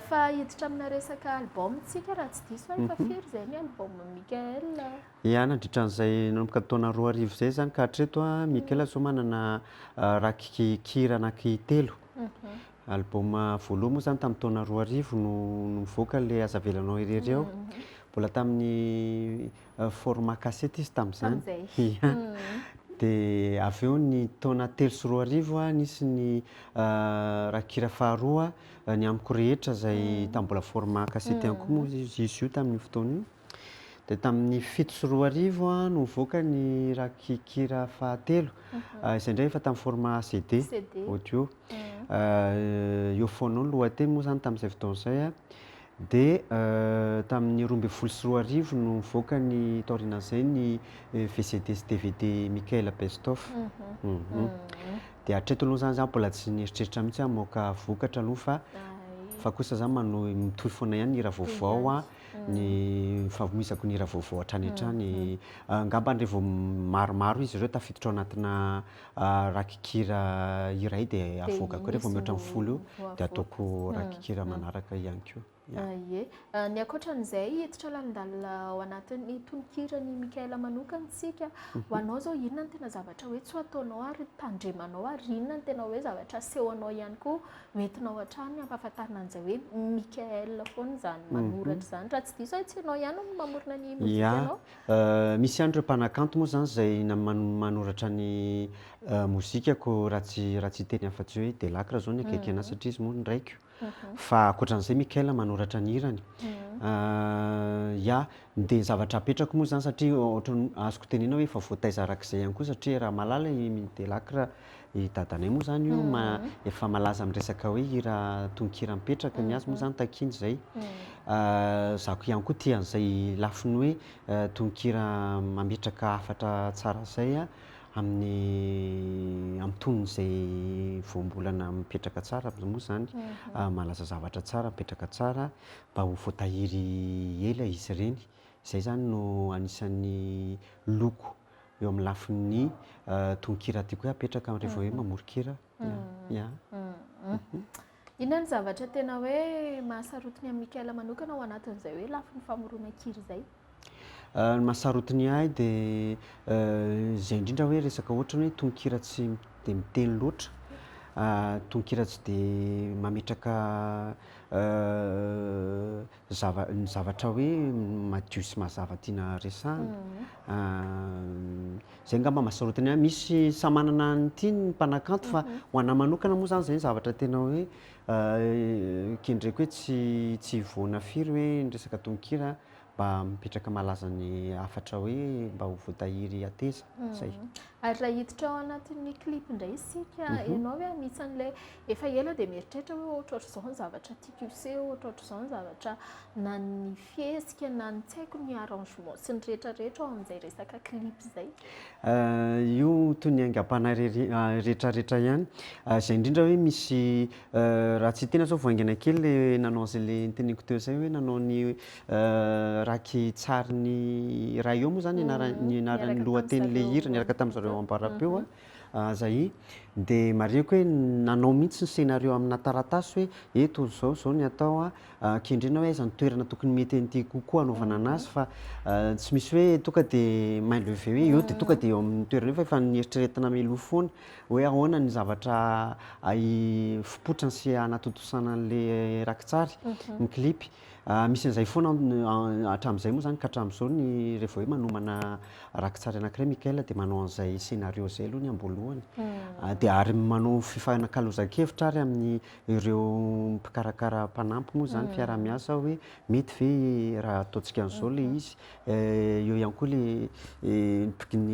fa hiditra amina resaka albomtsika raha tsy diso fa firy izay ny albom Mikael
nandritran'izay nanomboka taona 2 arivo izay zany ka hatreto Mikael zao manana raha kira anankitelo albom voalohany moa zany tamin'ny taona 2 arivo no nivoaka ilay aza velanao irery ao mbola tamin'ny format cassette izy tamin'izany dia avy eo ny taona 3 sy 4 arivo a nisy ny rakira faharoa ny amiko rehetra zay tambola format kasety ihany koa moa izy io tamin'ny fotoana io. Dia tamin'ny 7 sy 4 arivo a no nivoaka ny rakikira fahatelo izay indray efa tamin'ny format CD audio. Eo foana ao ny lohateny moa zany tamin'izay fotoana izay a. Dia tamin'ny 12 sy 4 arivo no nivoaka ny taorinan'izay ny VCD sy DVD Mikael Best of. Dia hatreto aloha zany mbola tsy nieritreritra mihitsy hamoaka vokatra aloha fa kosa zany mitohy foana ihany ny hira vaovao a, ny fahamoizako ny hira vaovao hatrany hatrany. Angamba rehefa vao maromaro izy ireo tafiditra ao anatina rakikira iray dia avoakako rehefa mihoatra ny 10 io dia ataoko rakikira manaraka ihany koa.
Ie, ny ankoatran'izay hiditra lalindalina ao anatin'ny tononkirany Mikaela manokana isika, ho anao zao inona ny tena zavatra hoe tsy ataonao ary tandremanao ary inona ny tena hoe zavatra asehonao ihany koa hoentinao hatrany ampahafantarina an'izay hoe Mikaela foana zany manoratra zany, raha tsy diso hoe tsy ianao ihany no mamorona ny mozika anao?
Misy ihany ireo mpanakanto moa zany zay manoratra ny mozikako raha tsy teny afa-tsy hoe Delacre zao ny akaiky anazy satria izy moa ny raiko. Fa ankoatran'izay Mikaela manoratra ny hirany. Dia zavatra apetrako moa zany satria ohatran'ny azoko tenena hoe efa voataiza arak'izay ihany koa satria raha malala i Delacre i dadanay moa zany io efa malaza amin'ny resaka hoe hira tononkira mipetraka ny azy moa zany takiny izay. Zako ihany koa tia an'izay lafiny hoe tononkira mametraka hafatra tsara izay a amin'ny tonon'izay voambolana mipetraka tsara moa zany, malaza zavatra tsara mipetraka tsara mba ho voatahiry ela izy ireny. Izay zany no anisan'ny loko eo amin'ny lafin'ny tononkira tiako hoe apetraka rehefa hoe mamorikira.
Inona ny zavatra tena hoe mahasarotiny amin'ny Mikaela manokana ao anatin'izay hoe lafin'ny famoronan-kira izay?
Ny mahasarotiny ahy dia izay indrindra hoe resaka ohatra hoe tononkira tsy dia miteny loatra, tononkira tsy dia mametraka ny zavatra hoe madio sy mazava tiana resahana. Izay angamba mahasarotiny ahy. Misy samy manana ny tiany ny mpanakanto fa ho anahy manokana moa zany izay zavatra tena hoe kendreko hoe tsy voana firy hoe ny resaka tononkira mba mipetraka malaza ny hafatra hoe mba ho voatahiry ateza zay.
Ary raha hiditra ao anatin'ny clip indray isika, ianao hoe anisan'ilay efa ela dia mieritreritra hoe ohatrohatr'izao ny zavatra tiako hiseho, ohatrohatr'izao ny zavatra na ny fihesika na ny tsy haiko ny arrangement sy ny rehetrarehetra ao amin'izay resaka clip izay?
Io toy ny aingam-panahy rehetrarehetra ihany. Izay indrindra hoe misy raha tsy tena zao voaingana kely le nanao an'izay le niteneniko teo izay hoe nanao ny raky tsary ny raha eo moa zany ny anaran'ny lohatenin'le hira niaraka tamin'izareo ambara-peo zay. Dia mareko hoe nanao mihitsy ny scénario amina taratasy hoe eto zao ny atao kendrena hoe aiza ny toerana tokony mety an'ity kokoa anaovana anazy fa tsy misy hoe tonga dia main levé hoe eo dia tonga dia eo amin'ny toerana eo fa efa nieritreretina mialoha foana hoe ahoana ny zavatra fipotrany sy hanatotosana an'le rakitsary ny clip. Misy an'izay foana hatramin'izay moa zany ka hatramin'izao ny rehefa hoe manomana rakitsary anankiray Mikaela dia manao an'izay scénario izay aloha ny amboalohany. Dia ary manao fifanankalozan-kevitra ary amin'ny ireo mpikarakara mpanampy moa zany fiara-miasa hoe mety ve raha ataontsika an'izao le izy. Eo ihany koa ny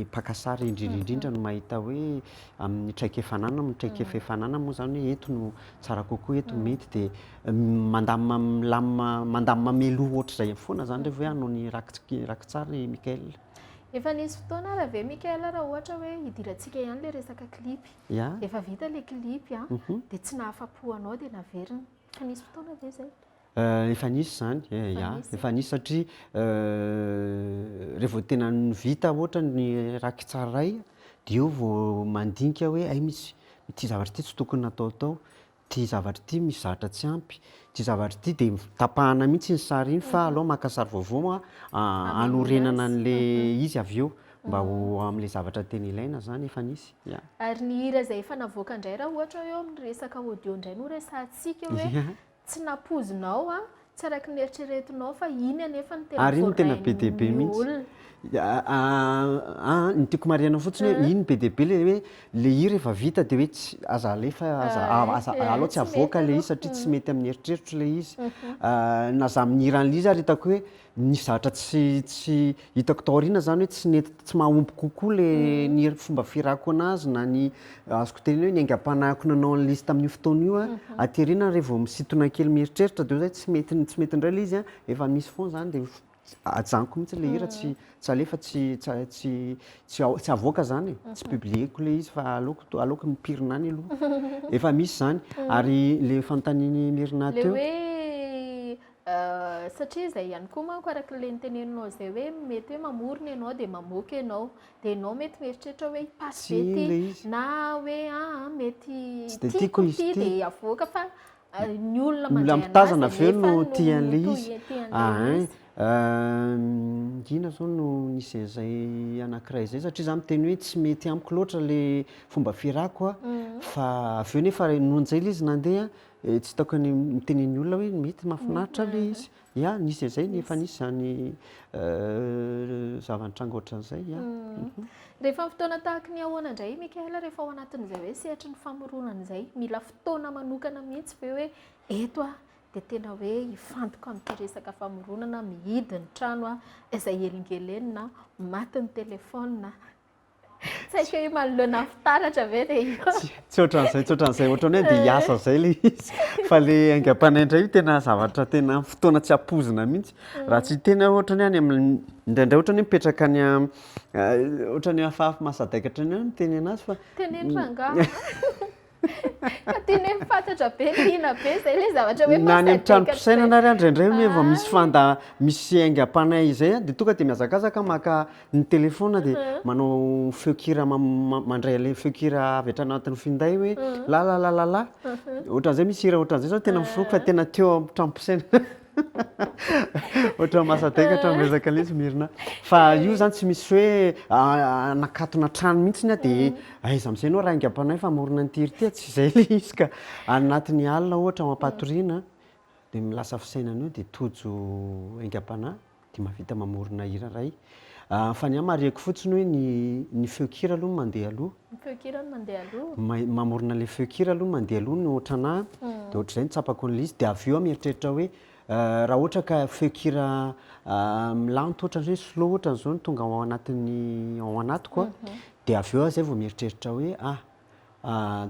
mpakasary indrindraindrindra no mahita hoe amin'ny traika efanana moa zany hoe eto no tsara kokoa, eto mety dia mandamina meloha ohatr'izay foana zany rehefa hoe hanao ny rakitsary Mikaela.
Efa nisy fotoana raha ve Mikaela raha ohatra hoe hidirantsika ihany le resaka clip, efa vita le clip dia tsy nahafa-po anao dia naverina, efa nisy fotoana ve izay?
Efa nisy zany, efa nisy satria rehefa tena vita ohatra ny rakitsary iray dia eo vao mandinika hoe ay misy ity zavatra ity tsy tokony nataotao, ity zavatra ity misy zavatra tsy ampy, ity zavatra ity dia tapahana mihitsy ny sary iny fa aleo maka sary vaovao hanorenana an'le izy avy eo mba ho amin'ilay zavatra tena ilaina zany efa nisy.
Ary ny hira izay efa navoaka indray raha ohatra eo amin'ny resaka audio indray no resahantsika hoe tsy napozinao tsy araka ny eritreretinao fa iny anefa ny tena voarain'ny olona.
ny tiako mariana fotsiny hoe iny be diabe le hoe le hira efa vita de hoe tsy aza alefa aloha tsy avoaka le izy satria tsy mety amin'ny eritreritro le izy na za amin'ny hiran'le izy ary hitako hoe nisy zavatra tsy hitako taoriana zany hoe tsy mahomby kokoa le ny fomba firako anazy na ny azoko teneny hoe ny aingam-panahyko nanao an'le izy tamin'io fotoana io a aterina rehefa vao misintona kely mieritreritra de hoe tsy mety indray le izy a efa misy foana zany de ajanoko mihitsy le hira tsy alefa tsy avoaka zany tsy publieko le izy fa aleoko mipirina any aloha efa misy zany ary le fanontaniany Myrna teo
satria zay ihany koa manko araka le niteneninao zay hoe mety hoe mamorona ianao de mamoaka ianao de ianao mety mieritreritra hoe pasy be ty na hoe mety tiako ty de avoaka fa ny olona
mitazana aveo no tian'le izy ina zao no nisy zay anankiray zay satria za miteny hoe tsy mety amiko loatra le fomba firako a fa aveo nefa nohon'izay le izy nandeha tsy tokony miteneny olona hoe mety mahafinaritra le izy nisy zay nefa nisy zany zavatra angoatran'izay
rehefa fotoana tahaka ny ahoana indray Mikaela rehefa ao anatin'izay hoe sehatry ny famoronana izay mila fotoana manokana mihitsy ve hoe eto de tena hoe hifantoka amin'ity resaka famoronana mihidiny trano izay elingelenina maty ny telefona tsy haiko hoe manoloana fitaratra ve de
tsy ohatran'izay ohatrany hoe de hiasa zay le izy fa le aingam-panahy indray tena zavatra tena fotoana tsy ampozina mihitsy raha tsy tena ohatrany any indraindray ohatrany hoe mipetraka any ohatrany hafahafa mahasadaikatra ny miteny anazy fa
tenendrangah tiany hoe fantatra be lina be zay le zavatra hoe
na any amin'ny tranom-pisainana ary indraindray hoe vao misy aingam-panahy izay de tonga de mihazakazaka maka ny telefona de manao feokira mandray le feokira avy hatrany anatin'ny finday hoe la ohatran'izay misy hira ohatran'izay zao tena miforoko fa tena teo amin'ny tranom-pisainana ohatran'ny mahasadaikatra miresaka le izy Myrna fa io zany tsy misy hoe nakatona trano mihitsy de aiza amin'izay anao raha aingam-panahy famorona ny tiry ty tsy izay le izy ka anatin'ny alina ohatra mampatoriana de milasa fisainana io de tojo aingam-panahy de mahavita mamorona hira ray fa ny mariako fotsiny hoe ny feokira aloha mandeha aloha mamorona le feokira aloha mandeha aloha ny ohatranahy de ohatr'izay nitsapako an'le izy de avy eo mieritreritra hoe raha ohatra ka feokira milanto ohatra hoe slow ohatra zao no tonga ao anatiko de avy eo zay vao mieritreritra hoe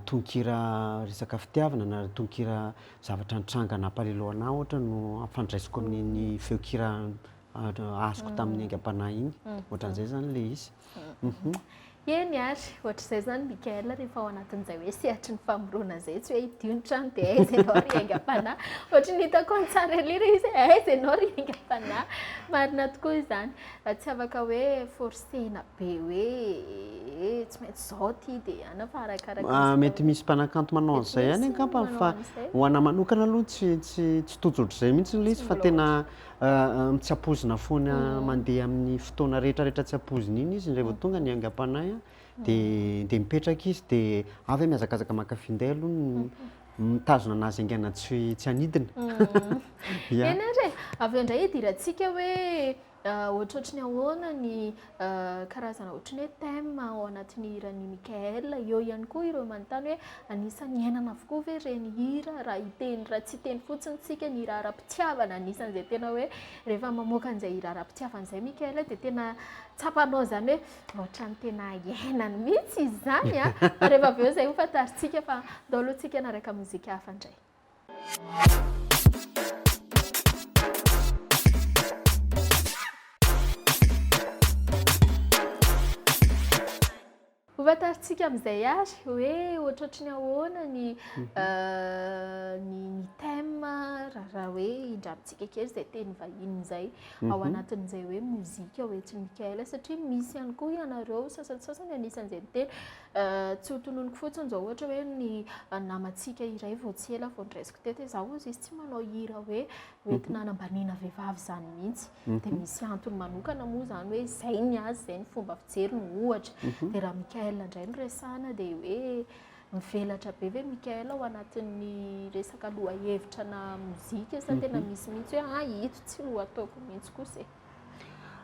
tonkira resaka fitiavana na tonkira zavatra nitranga nampaleloana ohatra no afandraisiko amin'ny feokira azoko tamin'ny aingam-panahy iny ohatran'izay zany le izy
eny ary ohatr'izay zany Mikaela rehefa ao anatin'izay hoe sehatry ny famorona zay tsy hoe hidio ny trano de aiza ianao ry aingam-panahy ohatra ny hitako ny tsara lira izy aiza ianao ry aingam-panahy marina tokoa izany tsy afaka hoe forsena be hoe tsy maintsy zao ty de ana fa arakaraka
mety misy mpanakanto manao an'izay ihany angamba fa ho ana manokana aloha tsy tojo ohatr'izay mihitsy le izy fa tena tsy ampozina foana mandeha amin'ny fotoana rehetrarehetra tsy ampozina iny izy indray vao tonga ny aingam-panahy de mipetraka izy de avy mihazakazaka makafinday aloha mitazona anazy aingana tsy anidina
eny ary avy eo indray idirantsika hoe ohatrohatry ny ahoana ny karazana ohatry ny hoe thème ao anatin'ny hiran'ny Mikaela eo ihany koa ireo manontany hoe anisan'ny iainana avokoa ve reny hira raha hiteny raha tsy teny fotsiny tsika ny hira ara-pitiavana anisan'izay tena hoe rehefa mamoaka an'izay hira ara-pitiavana izay Mikaela de tena tsapanao zany hoe ohatrany tena iainany mihitsy izy zany fa rehefa avy eo zay ho fantaritsika fa ndao aloha tsika naraka mozika hafa indray hovataritsika amin'izay ary hoe ohatrohatry ny ahoana ny thème raha hoe indramitsika kely izay teny vahiny izay ao anatin'izay hoe mozika hoentsy Mikaela satria misy ihany koa ianareo sasany anisan'izay miteny tsy ho tononoko fotsiny zao ohatra hoe ny namantsika iray vao tsy ela vao niraisiko teto hoe zaho izy tsy manao hira hoe hoentina hanambaniana vehivavy zany mihitsy de misy antony manokana moa zany hoe zay ny azy zay ny fomba fijery no ohatra de raha Mikaela indray no resahana de hoe mivelatra be ve Mikaela ao anatin'ny resaka lohahevitra na mozika sa tena misy mihitsy hoe ito tsy ho ataoko mihitsy kosa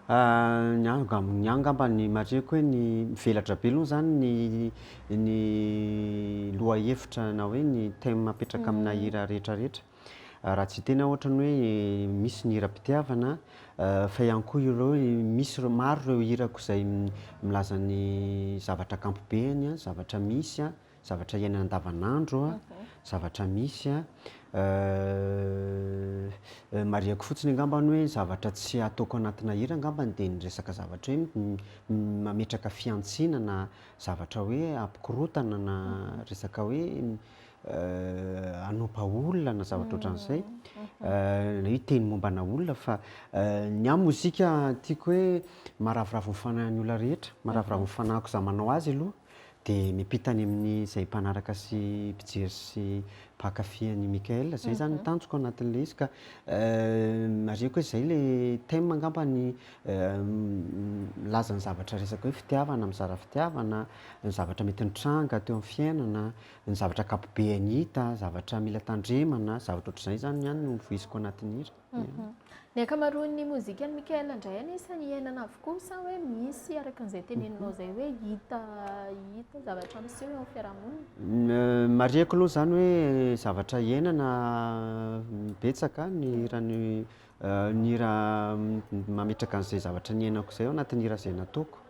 Ny angamba ny mareko hoe ny mivelatra be aloha zany ny lohahevitra na hoe ny thème mapetraka amina hira rehetrarehetra. Raha tsy tena ohatrany hoe misy ny hira-pitiavana fa ihany koa ireo misy maro ireo hirako izay milaza ny zavatra ankapobeny a, zavatra misy a, zavatra iainana andavanandro a, zavatra misy a, marihako fotsiny angambany hoe zavatra tsy ataoko anatina hira angambany dia ny resaka zavatra hoe mametraka fiantsinana, zavatra hoe ampikorotana na resaka hoe hanompa olona na zavatra ohatran'izay, na hoe teny mombana olona fa ny amin'ny mozika tiako hoe maharavoravo ny fanahin'ny olona rehetra, maharavoravo ny fanahiko izaho manao azy aloha dia miampita any amin'ny izay mpanaraka sy mpijery sy mpankafy an'i Mikael. Izay zany ny tanjoko anatin'ilay izy ka mareko hoe izay ilay thème angambany milaza ny zavatra resaka hoe fitiavana, mizara fitiavana, ny zavatra mety nitranga teo amin'ny fiainana, ny zavatra ankapobeny hita, zavatra mila tandremana, zavatra ohatr'izay zany ihany no voiziko anatin'ny hira.
Ny ankamaroan'ny mozikan'i Mikael indray anisan'ny iainana avokoa sa hoe misy arakan'izay teneninao izay hoe hita zavatra miseho eo amin'ny fiarahamonina?
Mareko aloha zany hoe zavatra iainana betsaka ny hira mametraka an'izay zavatra niainako izay ao anatin'ny hira izay nataoko.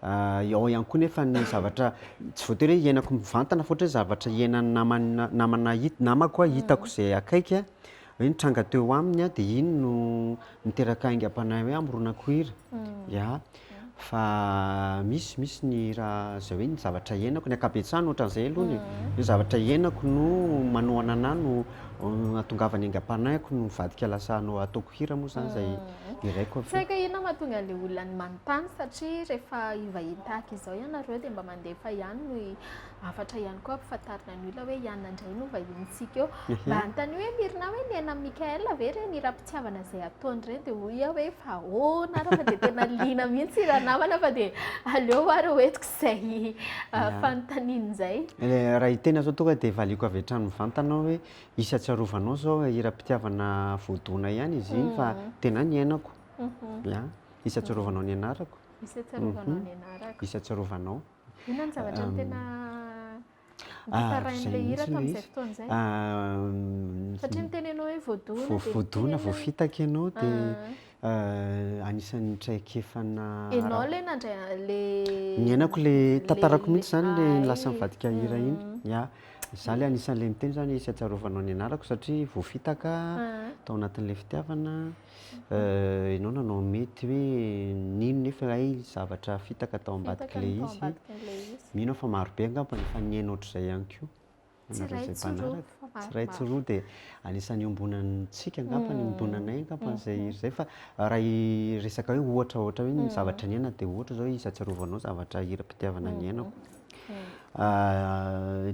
Ao ihany koa nefa ny zavatra tsy voatery hoe iainako mivantana fa ohatra hoe zavatra iainan'ny namako hitako izay akaiky a, hoe nitranga teo aminy a dia iny no niteraka aingam-panahy hoe hamoronako hira. Ya, fa misy ny hira izay hoe ny zavatra iainako, ny ankabetsahany ohatran'izay aloha ny zavatra iainako no manohana anahy no hatongavany aingam-panahiko no mivadika lasa hanao ataoko hira moa zany izay iraiko.
Tsy haiko inona mahatonga ilay olona ny manontany satria rehefa ivahiny tahaka izao ianareo dia mba mandefa ihany no afatra ihany koa ampifantarina ny olona hoe ianona indray no vahinintsika eo. Mba anontany hoe mirina hoe ny aina Mikael ve ireny ny hira-pitiavana izay ataony ireny dia hoy aho hoe fa ahoana ary fa dia tena liana mihitsy raha namana fa dia aleo ary hoentiko izay fanontaniana izay.
Raha hiteny zao tonga dia valiako avy hatrany mivantana hoe isy atsiarovanao zao hira-pitiavana voadona ihany izy iny fa tena ny iainako. Ya, isy atsiarovanao ny anarako.
Isy atsiarovanao ny anarako.
Isy atsiarovanao.
Inona ny zavatra ny tena nitarain'ilay hira tamin'izay fotoana izay? Satria nitenenao hoe voadona dia
voadona voafitaka ianao dia anisan'ny traikefanà
ianao ilay nandray
ny iainako ilay tantarako mihitsy zany ilay lasa mivadika hira iny. Ya, izaho ilay anisan'ilay miteny zany isy atsiarovanao ny anarako satria voafitaka tao anatin'ilay fitiavana, ianao nanao mety hoe nino nefa ay zavatra fitaka tao ambadik'ilay izy. Mino aho fa marobe angamba efa niaina ohatr'izay ihany koa.
Tsy iray tsy roa fa
tsy iray tsy roa dia anisan'ny ombonantsika angamba ny ombonanay angamba izay izay fa raha resaka hoe ohatra hoe ny zavatra niaina dia ohatra zao isy atsiarovanao zavatra hira-pitiavana ny iainako.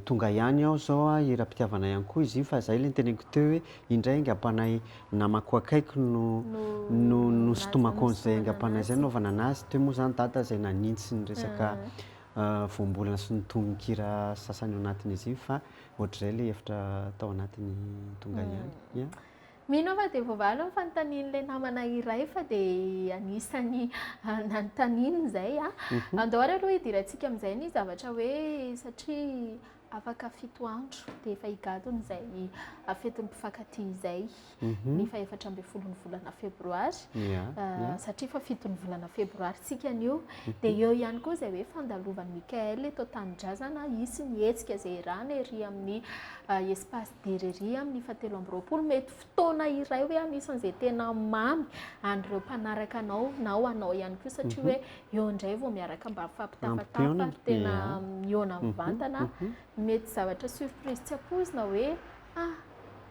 Tonga ihany aho zao a hira-pitiavana ihany koa izy iny fa izay ilay niteneniko teo hoe indray aingam-panahy namako akaiky no sotomako an'izay aingam-panahy izay naovana anazy. Teo moa zany dada izay nanintsy ny resaka voambolana sy ny tononkira sasany ao anatin'izy iny fa ohatr'izay ilay hevitra tao anatiny tonga ihany.
Mino aho fa dia voavaly ny fanontanian'ilay namana iray fa dia anisany nanontaniana izay a. Andao ary aloha hidirantsika amin'izay ny zavatra hoe satria afaka 7 andro dia efa higadona izay fetin'ny mpifankatia izay ny fa 4 ambin'ny folon'ny volana febroary satria fa 7 ny volana febroary tsika anio dia eo ihany koa izay hoe fandalovan'i Mikael eto Tanindrazana isy ny hetsika izay rana ery amin'ny espace derery amin'ny 7 mety fotoana iray hoe anisan'izay tena mamy an'ireo mpanaraka anao na ho anao ihany koa satria hoe eo indray vao miaraka mba mifampitafatafa tena miona mivantana. Mety zavatra surprise tsy ampoizina hoe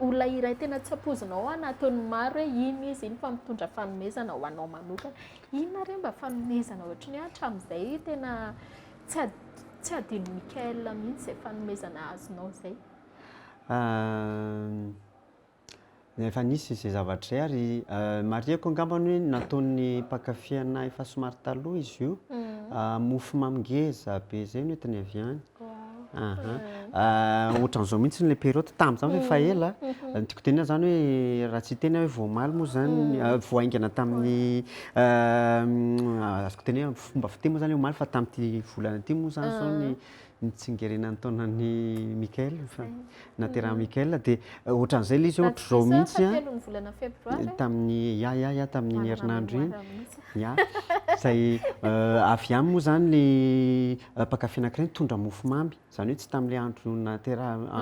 olona iray tena tsy ampoizinao anatin'ny maro hoe iny izy iny fa mitondra fanomezana ho anao manokana. Inona re mba fanomezana ohatry ny hatramin'izay tena tsy adino Mikael mihitsy izay fanomezana azonao izay?
Efa nisy izay zavatra izay ary marihako angambany hoe nataon'ny mpankafy anahy efa somary taloha izy io. Mofo mamy ngeza be izay no entiny avy any. ohatran'izao mihitsy le période tam'zany fa ela tiako tena zany hoe raha tsy tena hoe voamaly moa zany voaingana tamin'ny azoko tena hoe fomba fiteny moa zany omaly fa tamin'ity volana ty moa zany zao ny nitsingerenan'ny taonan'ny Mikael nateraha Mikael dia ohatran'izay le izy ohatra zao mihitsy tamin'ny tamin'ny herinandro iny zay avy any moa zany le mpakafy anankiray nitondra mofomamy zany hoe tsy tam'le andro nateraha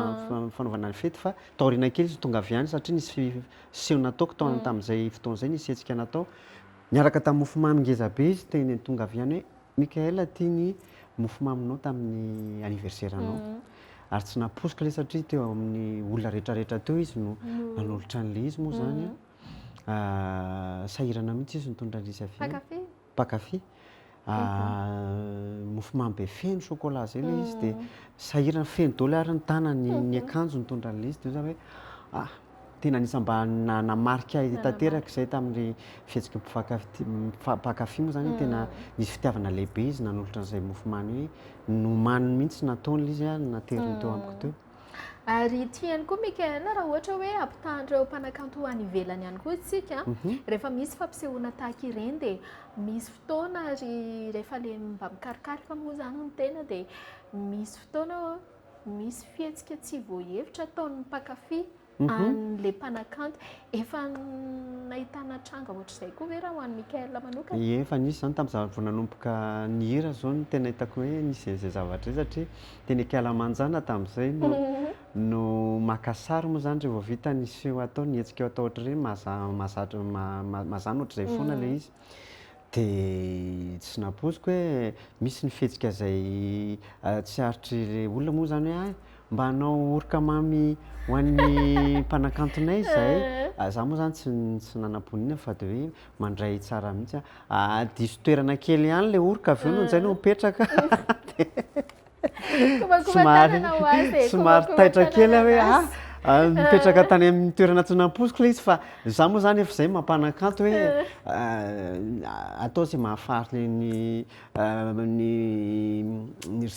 fanaovana ny fety fa taoriana kely izy tonga avy any satria nisy seho nataoko tamin'izay fotoan'izay nisy hetsika natao niaraka tamin'ny mofomamy ngeza be izy teny tonga avy any hoe Mikael ty ny mofomaminao tamin'ny anniversaire anao ary tsy naposika le satria teo amin'ny olona rehetrarehetra teo izy no nanolotra an'le izy moa zany sahirana mihitsy izy nitondra an'izy avy any pakafy mofomamy be feno chocolat zay le izy dia sahirana feno daholo ary ny tanany ny akanjo nitondra an'le izy dia za hoe tena anisany mba namarika tanteraka izay tamin'le fihetsiky mpakafy moa zany tena nisy fitiavana lehibe izy nanolotra an'izay mofomamy hoe nomaniny mihitsy nataony izy nateriny teo amiko teo.
Ary tiany koa Mikael raha ohatra hoe ampitahandreo mpanakanto any ivelany ihany koa isika rehefa misy fampisehoana tahaka ireny dia misy fotoana ary rehefa le mba mikarikaroka moa zany ny tena dia misy fotoana misy fihetsika tsy voahevitra ataon'ny mpakafy an'le mpanakanto efa nahitana tranga ohatr'izay koa ve raha ho an'ny Mikael manokana?
Efa nisy zany tamin'izaho vao nanomboka ny hira zao no tena hitako hoe nisy izay zavatra satria tena hikiala manjana tamin'izay no maka sary moa zany rehefa vita ny seho atao nihetsika eo atao ohatr'ireny mazana ohatr'izay foana le izy dia tsy naposiko hoe misy ny fihetsika izay tsy haritry olona moa zany hoe mba hanao orika mamy ho an'ny mpanakantonay izay za moa zany tsy nanam-ponina fa dia hoe mandray tsara mihitsy diso toerana kely ihany le orika avy eo noho izay no mipetraka somary taitra kely hoe mipetraka tany amin'ny toerana tsy namposiko le izy fa za moa zany efa izay mampanakanto hoe atao izay mahafary ny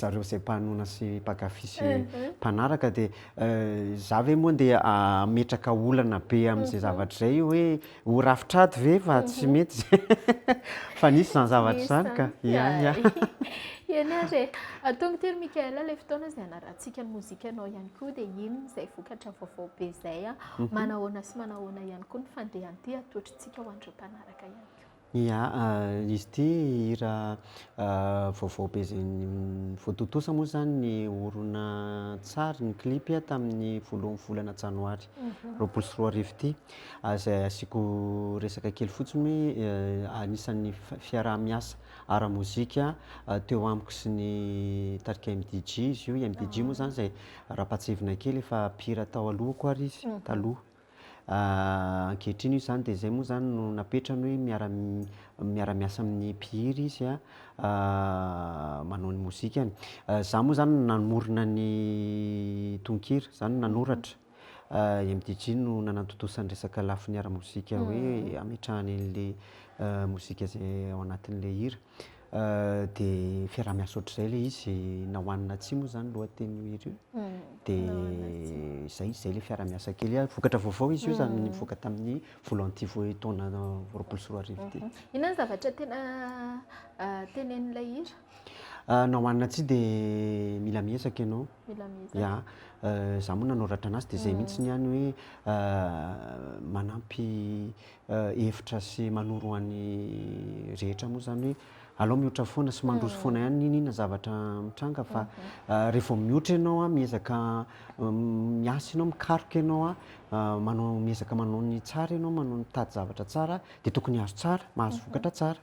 zareo izay mpanona sy mpakafy sy mpanaraka dia za ve moa dia ametraka olana be amin'izay zavatra izay hoe ho rafitrady ve fa tsy mety fa nisy zany zavatra zany ka
Iany ary tonga tery Mikael ilay fotoana izay anarantsika ny mozika anao ihany koa dia ino izay vokatra vaovao be izay manahoana sy manahoana ihany koa ny fandehan'ity atotrintsika ho andreo mpanaraka ihany koa.
Izy ity hira vaovao be izay voatotosa moa zany ny orona tsara ny klipy tamin'ny voalohan'ny volana janoary 24 ity izay asiako resaka kely fotsiny hoe anisan'ny fiaraha-miasa ara-mozika teo amiko sy ny tarika MDJ izy io MDJ moa zany izay raha-pahatsivina kely efa mpihira tao alohako ary izy taloha ankehitriny io zany dia izay moa zany no napetrany hoe miara-miasa amin'ny mpihira izy manao ny mozikany za moa zany namorona ny tononkira zany nanoratra MDJ no nanatotosany resaka lafiny ara-mozika hoe ametrahany an'le mozika izay ao anatin'le hira dia fiaraha-miasa ohatr'izay le izy nahoanina tsia moa zany lohateny hira io dia izay le fiaraha-miasa kely vokatra vaovao izy io zany nivoaka tamin'ny voalohan'ity taona 24 ity.
Inona ny zavatra tena tenenin'ilay hira?
Nahoanina tsia dia mila miezaka ianao. Za moa nanoratra anazy dia izay mihitsy ihany hoe manampy hevitra sy manoro an'ny rehetra moa zany hoe alao mihoatra foana sy mandroso foana ihany inona zavatra mitranga fa rehefa mihoatra ianao miezaka miasa ianao mikaroka ianao miezaka manao ny tsara ianao manao mitady zavatra tsara dia tokony hazo tsara mahazo vokatra tsara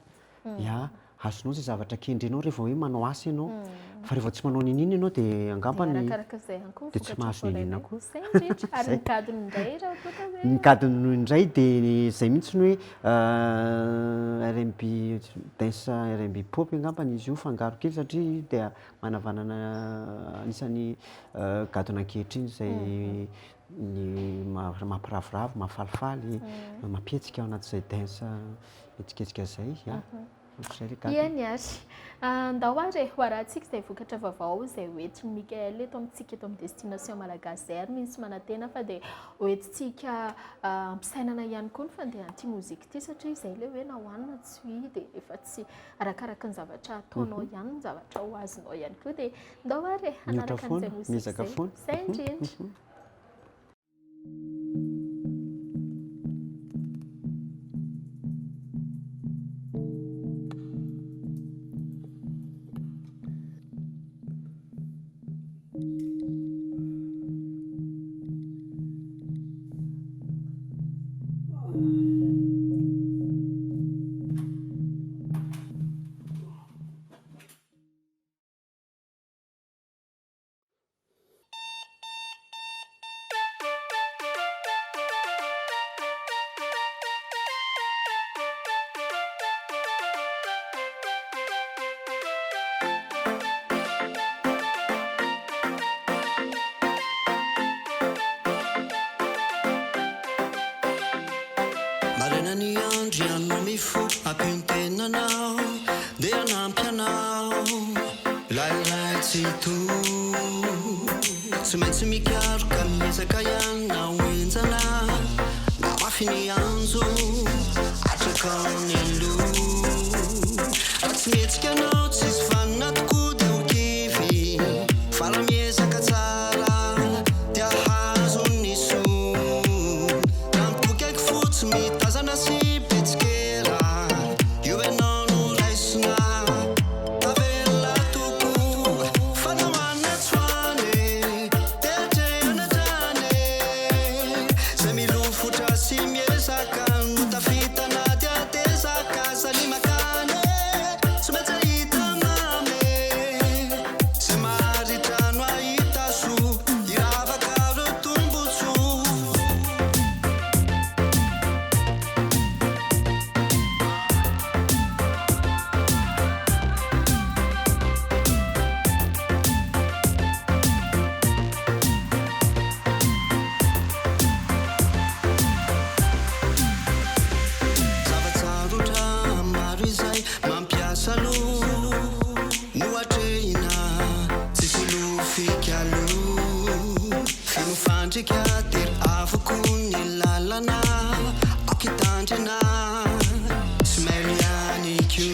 azonao izay zavatra kendrenao rehefa hoe manao asa ianao fa rehefa tsy manao ninina ianao dia angambany dia tsy mahazo ninina koa.
Ary nikadiny indray raha ohatra hoe
nikadiny indray dia izay mihitsy ny hoe R&B dance R&B pop angambany izy io fangaro kely satria dia manavanana anisan'ny gadona ankehitriny izay mampiravoravo mahafalifaly mampihetsika ao anatin'izay dance etsiketsika izay
Iany ary ndao ary ho arahantsika izay vokatra vaovao izay hoentin'i Mikael eto amintsika eto amin'ny destination malagasy zay ary misy manantena fa dia hoentintsika ampisainana ihany koa ny fandehan'ity mozika ity satria izay ilay hoe nahoanina tsy hoe dia efa tsy arakaraka ny zavatra ataonao ihany ny zavatra ho azonao ihany koa dia ndao ary hanaraka an'izay mozika izay indrindra.
Marenani andri hanao mifo ampion-tenanao dia hanampy anao lailay tsy to tsy maintsy mikaroka miezaka ihany na hoenjana na mafy ny anjo atrakany aloha raha tsy mihetsika anao tsisy vanina tokoa dia ho kivy fa raha miezaka tsara dia hazo ny so raha miboky aiky fotsy mitazana sy petsikera io ianao no raisina tavela toko fa nahoanina tsoane teatrehana drane zay milofotra sy miezaka no tafitana tiatezaka sany makane tsy maintsy ahita mame sy maharitra no ahita so iravaka reo tombotso zavatsarotra maro izay mampiasa aloha no atrehina tsisy lofika aloha finofandrika tery avoko ny lalana akitandrina sy mailo ihany ko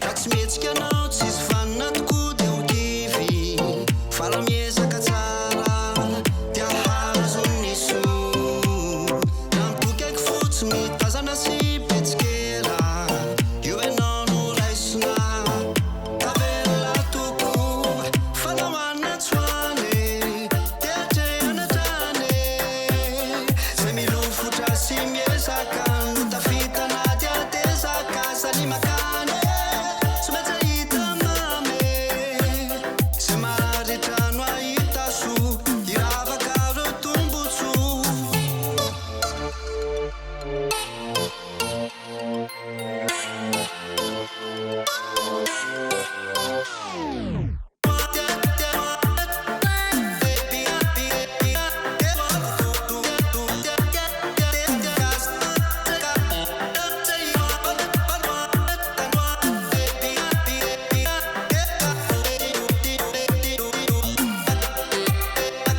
raha tsy mihetsika anao tsisy vanina tokoa dia ho kivy fa raha miezaka tsara dia hazo ny so raha miboky aiky fotsy mitazana sy petsikera io ianao no raisina tavela toko fa nahoanina tsoane teatrehana drane zay milofotra sy miezaka no tafitana tiatezaka sany makane tsy maintsy ahita mame sy maharitra no ahita so iravaka reo tombotso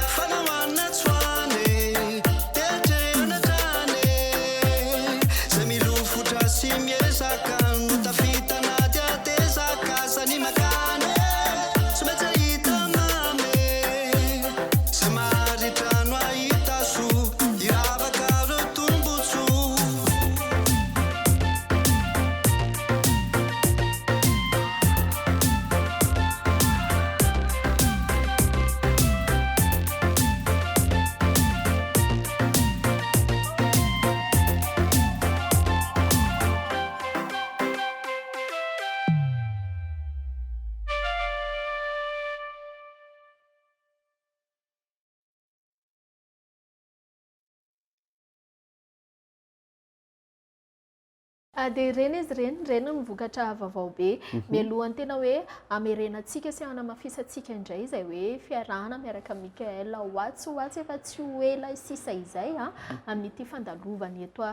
fa nahoanina tsoane teatrehana drane zay milofotra sy miezaka no tafitana tiatezaka sany makane tsy maintsy ahita mame sy maharitra no ahita so iravaka reo tombotso
dia ireny izy ireny ny vokatra vaovao be mialohany tena hoe amerenantsika sy hanamafisantsika indray izay hoe fiarahana miaraka Mikael hoatsy efa tsy ho ela sisa izay amin'ity fandalovany eto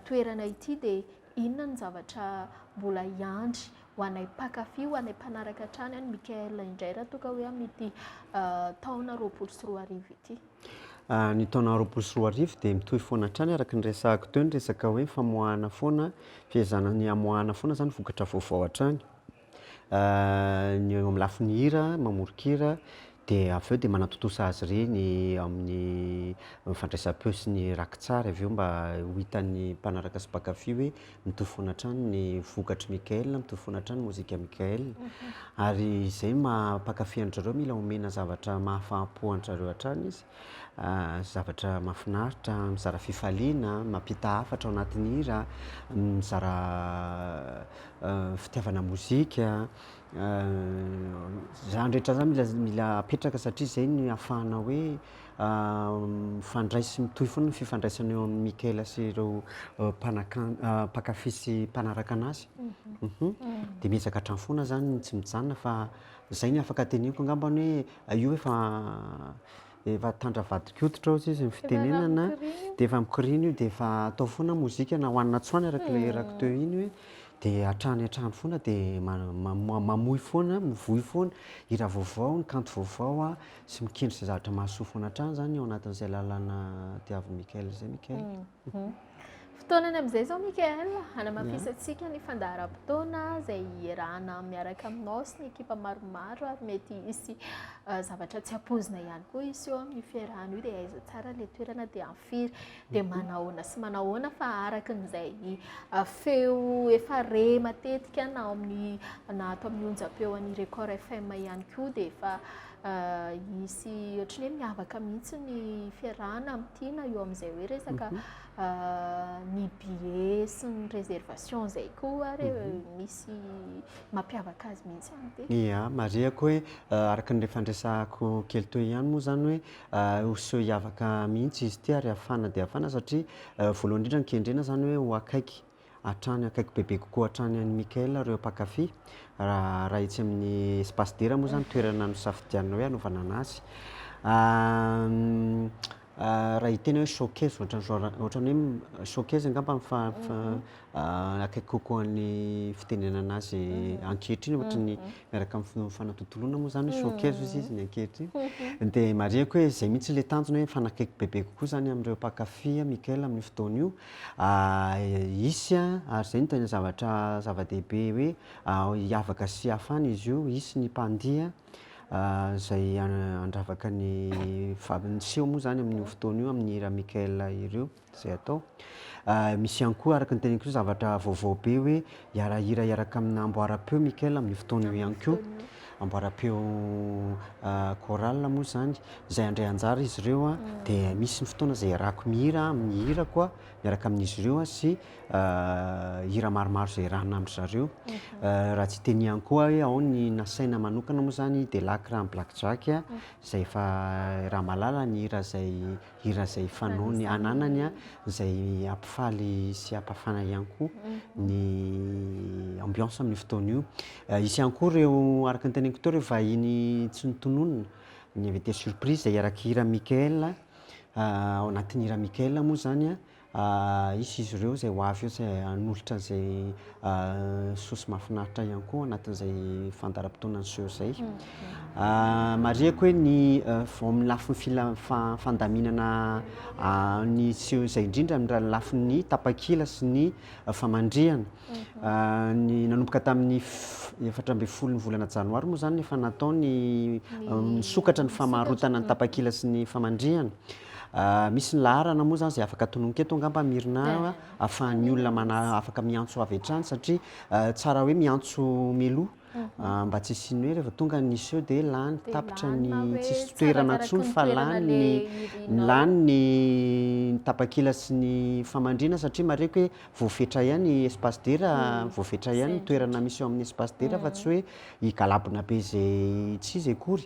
toerana ity dia inona ny zavatra mbola iandry ho anay mpakafy ho anay mpanaraka hatrany any Mikael indray raha toka hoe amin'ity taona 2024 ity.
Ny taona 2024 dia mitohy foana hatrany araka ny resahako teo ny resaka hoe famoahana foana fihaizana amoahana foana zany vokatra vaovao hatrany. Ny eo amin'ny lafiny hira mamorikira dia avy eo dia manatotosa azy ireny amin'ny fandraisam-peo sy ny rakitsara avy eo mba ho hitan'ny mpanaraka sy mpakafy hoe mitohy foana hatrany ny vokatry Mikael, mitohy foana hatrany mozika Mikael. Ary izay mpakafy an'zareo mila omena zavatra mahafapo an'zareo hatrany izy, zavatra mahafinaritra, mizara fifaliana, mampita hafatra ao anatin'ny hira, mizara fitiavana mozika. Zany rehetra zany mila apetraka satria izay ny ahafahana hoe mifandray sy mitohy foana ny fifandraisana eo amin'ny Mikael sy ireo mpakafy sy mpanaraka anazy. Dia miezaka hatrany foana zany tsy mijanona fa izay ny afaka teneniko angambany hoe io efa tandra-vadikoditra hozy izy ny fitenenana dia efa mikoriana io dia efa atao foana mozika na hoanina tsoany araka ilay rako teo iny hoe dia hatrany foana dia mamohy foana, mivohy foana hira vaovao, ny kanto vaovao sy mikendry izay zavatra mahasoa foana hatrany zany ao anatin'izay lalàna tiavin'i Mikael izay Mikael.
Fotoanany amin'izay zao Mikael, hanamafisantsika ny fandaharam-potoana izay iarahana miaraka aminao sy ny ekipa maromaro ary mety hisy zavatra tsy ampoizina ihany koa isy eo amin'ny fiarahana io dia aiza tsara ilay toerana dia amfiry dia manahoana sy manahoana fa araka n'izay feo efa re matetika na ato amin'ny onjam-peo an'ny Record FM ihany koa dia efa hisy ohatran'ny hoe miavaka mihitsy ny fiarahana amin'ity na eo amin'izay hoe resaka ny billet sy ny réservation izay koa ary misy mampiavaka azy mihitsy amin'ity.
Ia, marihako hoe araka ny rehefa andresahako kely teo ihany moa zany hoe hoseho hiavaka mihitsy izy ity ary hafana dia hafana satria voalohany indrindra ny kendrena zany hoe ho akaiky bebe kokoa hatrany an'i Mikael ireo mpakafy raha itsy amin'ny espace dera moa zany toerana nosafidianina hoe hanaovana anazy. Raha hitena hoe showcase ohatran'ny hoe showcase angamba akaiky kokoa ny fitenenana azy ankehitriny ohatran'ny miaraka amin'ny fanatontoloana moa zany hoe showcase izy ny ankehitriny. Dia marihako hoe izay mihitsy ilay tanjony hoe fanakaiky bebe kokoa zany amin'ireo mpakafy Mikael amin'ny fotoana io. Hisy ary izay no tena zava-dehibe hoe hiavaka sy hafana izy io, hisy ny mpandihy izay andravaka ny seho moa zany amin'ny fotoana io amin'ny hira Mikael ireo izay atao. Misy ihany koa araka ny teneniko zavatra vaovao be hoe hira hiaraka amin'ny amboaram-peo Mikael amin'ny fotoana io ihany koa. Amboaram-peo chorale moa zany izay andray anjara izy ireo dia misy ny fotoana izay iarahako mihira amin'ny hira koa miaraka amin'izy ireo sy hira maromaro izay iarahana amin'zareo. Raha tsy tenihany koa hoe ao ny nasaina manokana moa zany dia lakra amin'ny Black Jack izay efa raha malala ny hira izay fanao ny ananany izay ampifaly sy ampafana ihany koa ny ambiance amin'ny fotoana io. Isy ihany koa ireo araka ny teneniko teo ireo vahiny tsy notononina ny invité surprise izay iaraka hira Mikael ao anatin'ny hira Mikael moa zany izy ireo izay ho avy eo izay hanolotra izay saosy mahafinaritra ihany koa anatin'izay fandaharam-potoana niseho izay. Marihako hoe ny amin'ny lafin'ny fandaminana ny seho izay indrindra amin'ny lafin'ny tapakila sy ny famandrihana. Ny nanomboka tamin'ny 14 ny volana janoary moa zany efa natao ny nisokatra ny famarotana ny tapakila sy ny famandrihana. Misy ny laharana moa zany izay afaka tononiko eto angamba mirina ahafahan'ny olona afaka miantso avy hatrany satria tsara hoe miantso mialoha mba tsy hisiany hoe rehefa tonga ny seho dia lany tapitra ny tsisy toerana intsony fa lany ny tapakila sy ny famandrihana satria mareko hoe voafetra ihany espace dera voafetra ihany ny toerana misy eo amin'ny espace dera fa tsy hoe higalabona be izay tsy izy akory.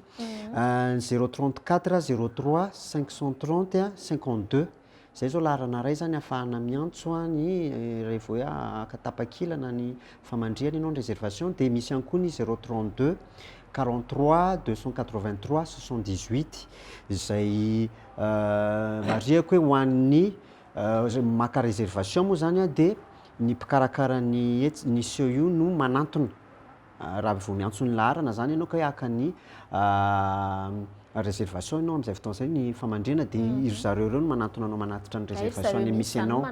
034 03 530 52 izay zao laharana ray zany ahafahana miantso ny rehefa hoe tapakila na ny famandrihana ianao ny réservation. Dia misy ihany koa ny 032 43 283 78 izay marihako hoe ho an'ny maka réservation moa zany dia ny mpikarakara ny seo io no manantona raha vao miantso ny laharana zany ianao ka hoe aka ny réservation ianao am'izay fotoana zay ny famandrina de iry zareo reo no manantona anao manatitra ny réservation ny misy ianao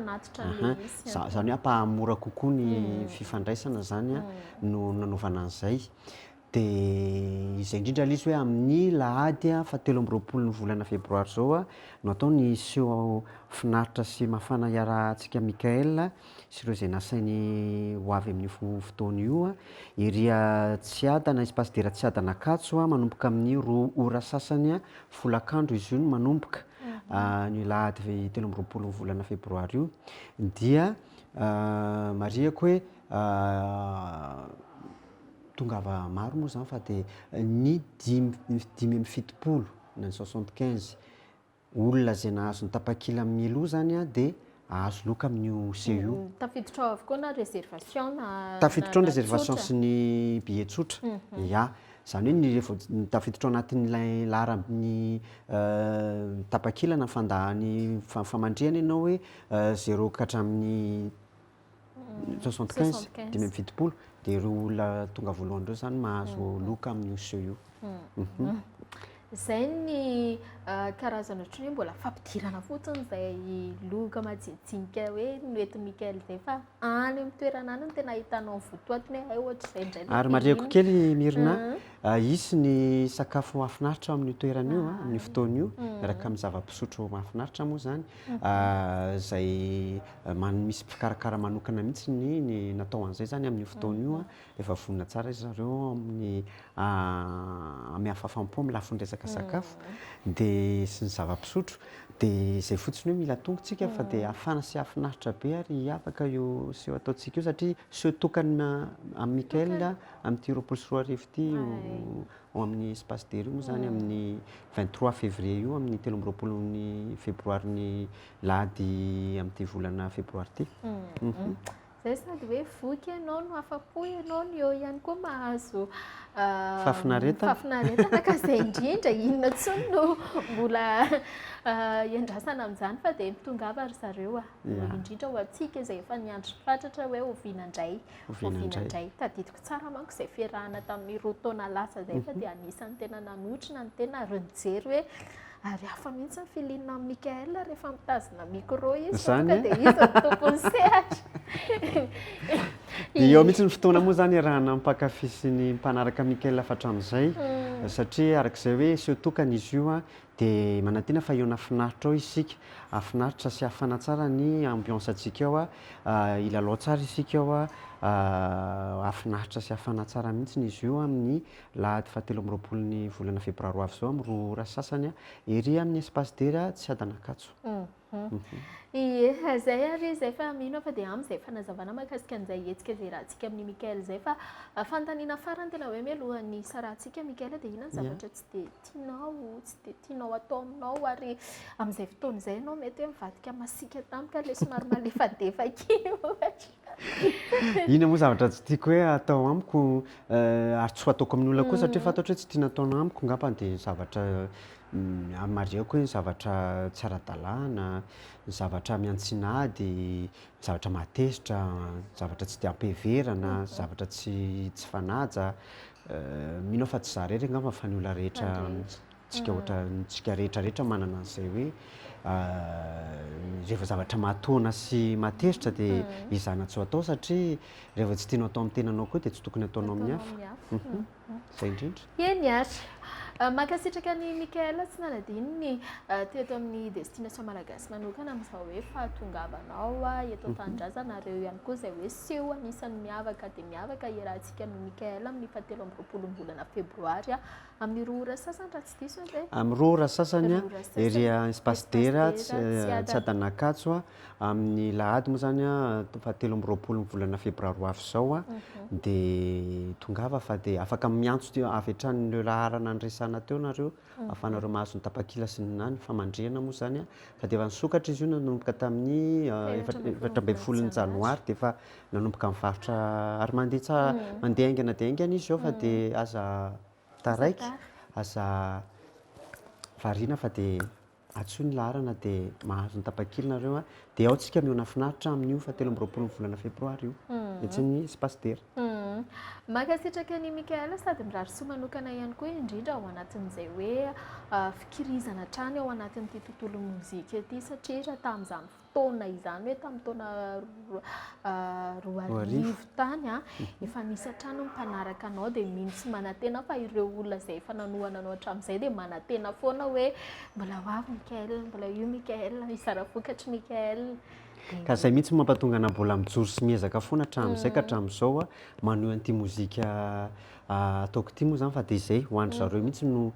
zany hoe ampahamora kokoa ny fifandraisana zany a no nanaovana an'izay de izay indrindra le izy hoe amin'ny lahady a 17 ny volana febroary zao a no atao ny seo finaritra sy mafana iarahantsika Mikael sy ireo zay nasainy ho avy amin'ny fotoana io a ery Tsiadana espace dera Tsiadana Ankatso a manomboka amin'ny ora sasany a folakandro izy io no manomboka ny lahady 17 ny volana febroary io dia mariako hoe tongava maro moa zany fa de ny 570 na ny 75 olona zay nahazo ny tapakila amin'ny loha zany a de ahazo loka amin'io seo io.
Tafiditra ao avokoa na réservation na
tafiditra ao ny réservation sy ny billet tsotra. Ya, zany hoe ny tafiditra ao anatin'ilay laharan'ny tapakila na fandahany famandrihana ianao hoe 0 ka hatramin'ny 75 570 de ireo olona tonga voalohany ireo zany mahazo loka amin'io seo io.
Zay ny karazana ohatry hoe mbola fampidirana fotsiny zay loka majijinika hoe noety Mikael zay fa any amin'ny toerana any no tena ahitanao votoatiny hoe ohatra zay indray.
Ary mariako kely Mirina, isy ny sakafo mahafinaritra amin'ny toerana io amin'ny fotoana io miaraka amin'ny zava-pisotro mahafinaritra moa zany zay misy mpikarakara manokana mihitsy ny natao an'izay zany amin'ny fotoana io efa vonona tsara izy zareo amin'ny hafafam-po amin'ny lafiny resaka sakafo de sy ny zava-pisotro de zay fotsiny hoe mila tongotsika fa de afana sy afinaritra be ary afaka io seo ataontsika io satria seo tokany amin'ny Mikael amin'ny 24 ity ao amin'ny espace dera io moa zany amin'ny 23 février io amin'ny 13 ny febroary ny lahady amin'ny volana febroary ity.
Zay sady hoe voky ianao no afa-po ianao no eo ihany koa mahazo
fafinaretana
ka zay indrindra inona tsony no mbola iandrasana amin'izany fa de mitongava ry zareo indrindra ho antsika izay efa niandry fatratra hoe oviana indray tadidiko tsara manko izay fiarahana tamin'ny roa taona lasa zay fa de anisan'ny tena nanotrina ny tena renijery hoe ary hafa mihitsy ny filinina Mikael rehefa mitazona micro izy ka de izy tompony sehatra.
Eo mihitsy ny fotoana moa zany raha nampakafy sy ny mpanaraka Mikael fatram'izay satria arak'izay hoe seo tokana izy io de manantena fa eo nafinaritra ao isika afinaritra sy afana tsara ny ambiance antsika ao ilalao tsara isika ao afinaritra sy afana tsara mihitsy izy io amin'ny lahady 17 ny volana febroary avy zao amin'ny roa ora sasany ery amin'ny espace dera Tsiadana Ankatso.
Zay ary zay fa mino fa de am'izay fanazavana mahakasika an'izay hetsika zay rahantsika amin'ny Mikael zay fa fantaniana farany tena hoe mialohan'ny sarahantsika Mikael de inona zavatra tsy de tianao atao aminao ary amin'izay fotoana izay ianao mety hoe mivadika masika tampoka le somary malefadefaka
Ina moa zavatra tsy tiako hoe atao amiko ary tsy ataoko amin'ny olona koa satria fataotry hoe tsy tiana ataona amiko ngamba de zavatra mariako hoe zavatra tsy ara-dalàna, zavatra miantsinady, zavatra matezitra, zavatra tsy de ampeverana, zavatra tsy fanaja mino fa tsy za rehetra ngamba fa ny olona rehetra tsika rehetrarehetra manana an'izay hoe rehefa zavatra mataona sy matezitra de izana tsy ho atao satria rehefa tsy tianao atao amin'ny tenanao koa de tsy tokony ataonao amin'ny hafa. Zay indrindra.
Eny ary mahakasitraka ny Mikael tsy nanadino ny teto amin'ny destination malagasy manokana amin'izao hoe fahatongavanao eto Tanindrazanareo ihany koa izay hoe seho anisan'ny miavaka de miavaka iarahantsika amin'ny Mikael amin'ny 17 volana febroary amin'ny roa ora sasany raha tsy diso zay.
Amin'ny roa ora sasany ery espace dera Tsiadana Ankatso amin'ny lahady moa zany 17 volana febroary avy zao de tongava fa de afaka miantso avy hatrany laharana andresana teo nareo afanareo mahazo ny tapakila sy ny nany famandrihana moa zany fa de efa nisokatra izy io nanomboka tamin'ny 17 janoary de efa nanomboka mivarotra ary mandeha aingana de aingana izy ao fa de aza taraiky aza variana fa de atso ny larana dia mahazo ny tapakilonareo a dia ao tsika miona finaritra amin'io fa 13 volana febroary io etsy ny spasdera
makasitraka ny Mikaela sady mirary soa manokana ihany koa indrindra ao anatin'izay hoe fikirizana trany ao anatin'ity tontolo mozika ity satria raha tamin'izany fotoana izany hoe tamin'ny taona 2000 tany efa nisy hatrany mpanaraka anao dia mintsy manantena fa ireo olona izay efa nanohana anao hatramin'izay dia manantena foana hoe mbola hoavy Mikaela, mbola io Mikaela, misara vokatry Mikaela.
ka zay mihitsy mampatongana mbola mijoro sy miezaka foana hatramin'izay ka hatramin'izao maneho an'ity mozika ataoko ity moa zany fa dia izay ho andry zareo mihitsy no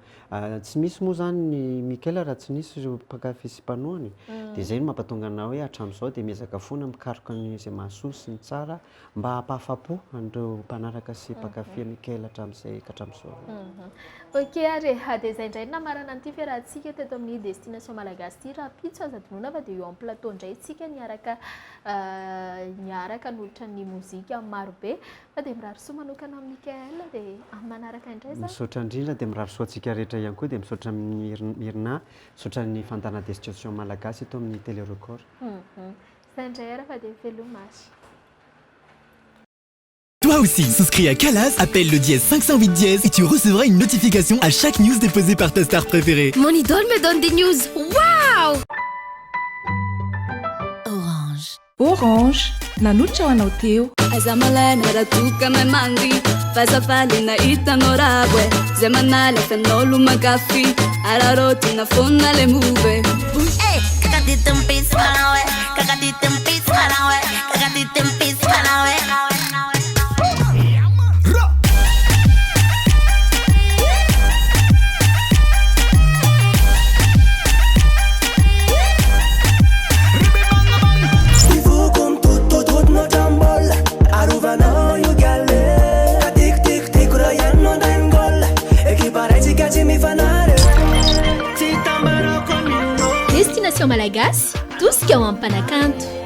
tsy misy moa zany ny Mikaela raha tsy nisy ireo mpakafy sy mpanohany dia izay no mampatongana hoe hatramin'izao dia miezaka foana mikaroka n'izay mahasoa sy ny tsara mba hampahafa-po an'ireo mpanaraka sy mpakafy Mikaela hatramin'izay ka hatramin'izao.
Ok ary dia izay indray namarana an'ity fiarahantsika teto amin'ny destination malagasy ity raha pitso aza donona fa dia eo amin'ny plateau indray tsika niaraka nolotra ny mozika marobe fa dia mirary soa manokana amin'ny Mikaela dia manaraka indray za
misaotra indrindra dia mirary soa antsika rehetra ihany koa dia misaotra amin'ny Mirna misaotra ny fantana destination malagasy eto amin'ny télé record
izay indray ara fa dia velomasy.
Toi aussi, souscris à Calas, appelle le dièse 508 dièse et tu recevras une notification à chaque news déposée par ta star préférée.
Mon idole me donne des news. Waouh!
Orange, nanutra wanao teo.
Azamalena ratuka memangi Fazafalina itanorabwe Zemanale fenolu magafi Araroti na fonna le move.
Kakati tempis panawe, kakati tempis panawe, kakati tempis panawe.
Destination Malagasy, tout ce qui est en Panacanto.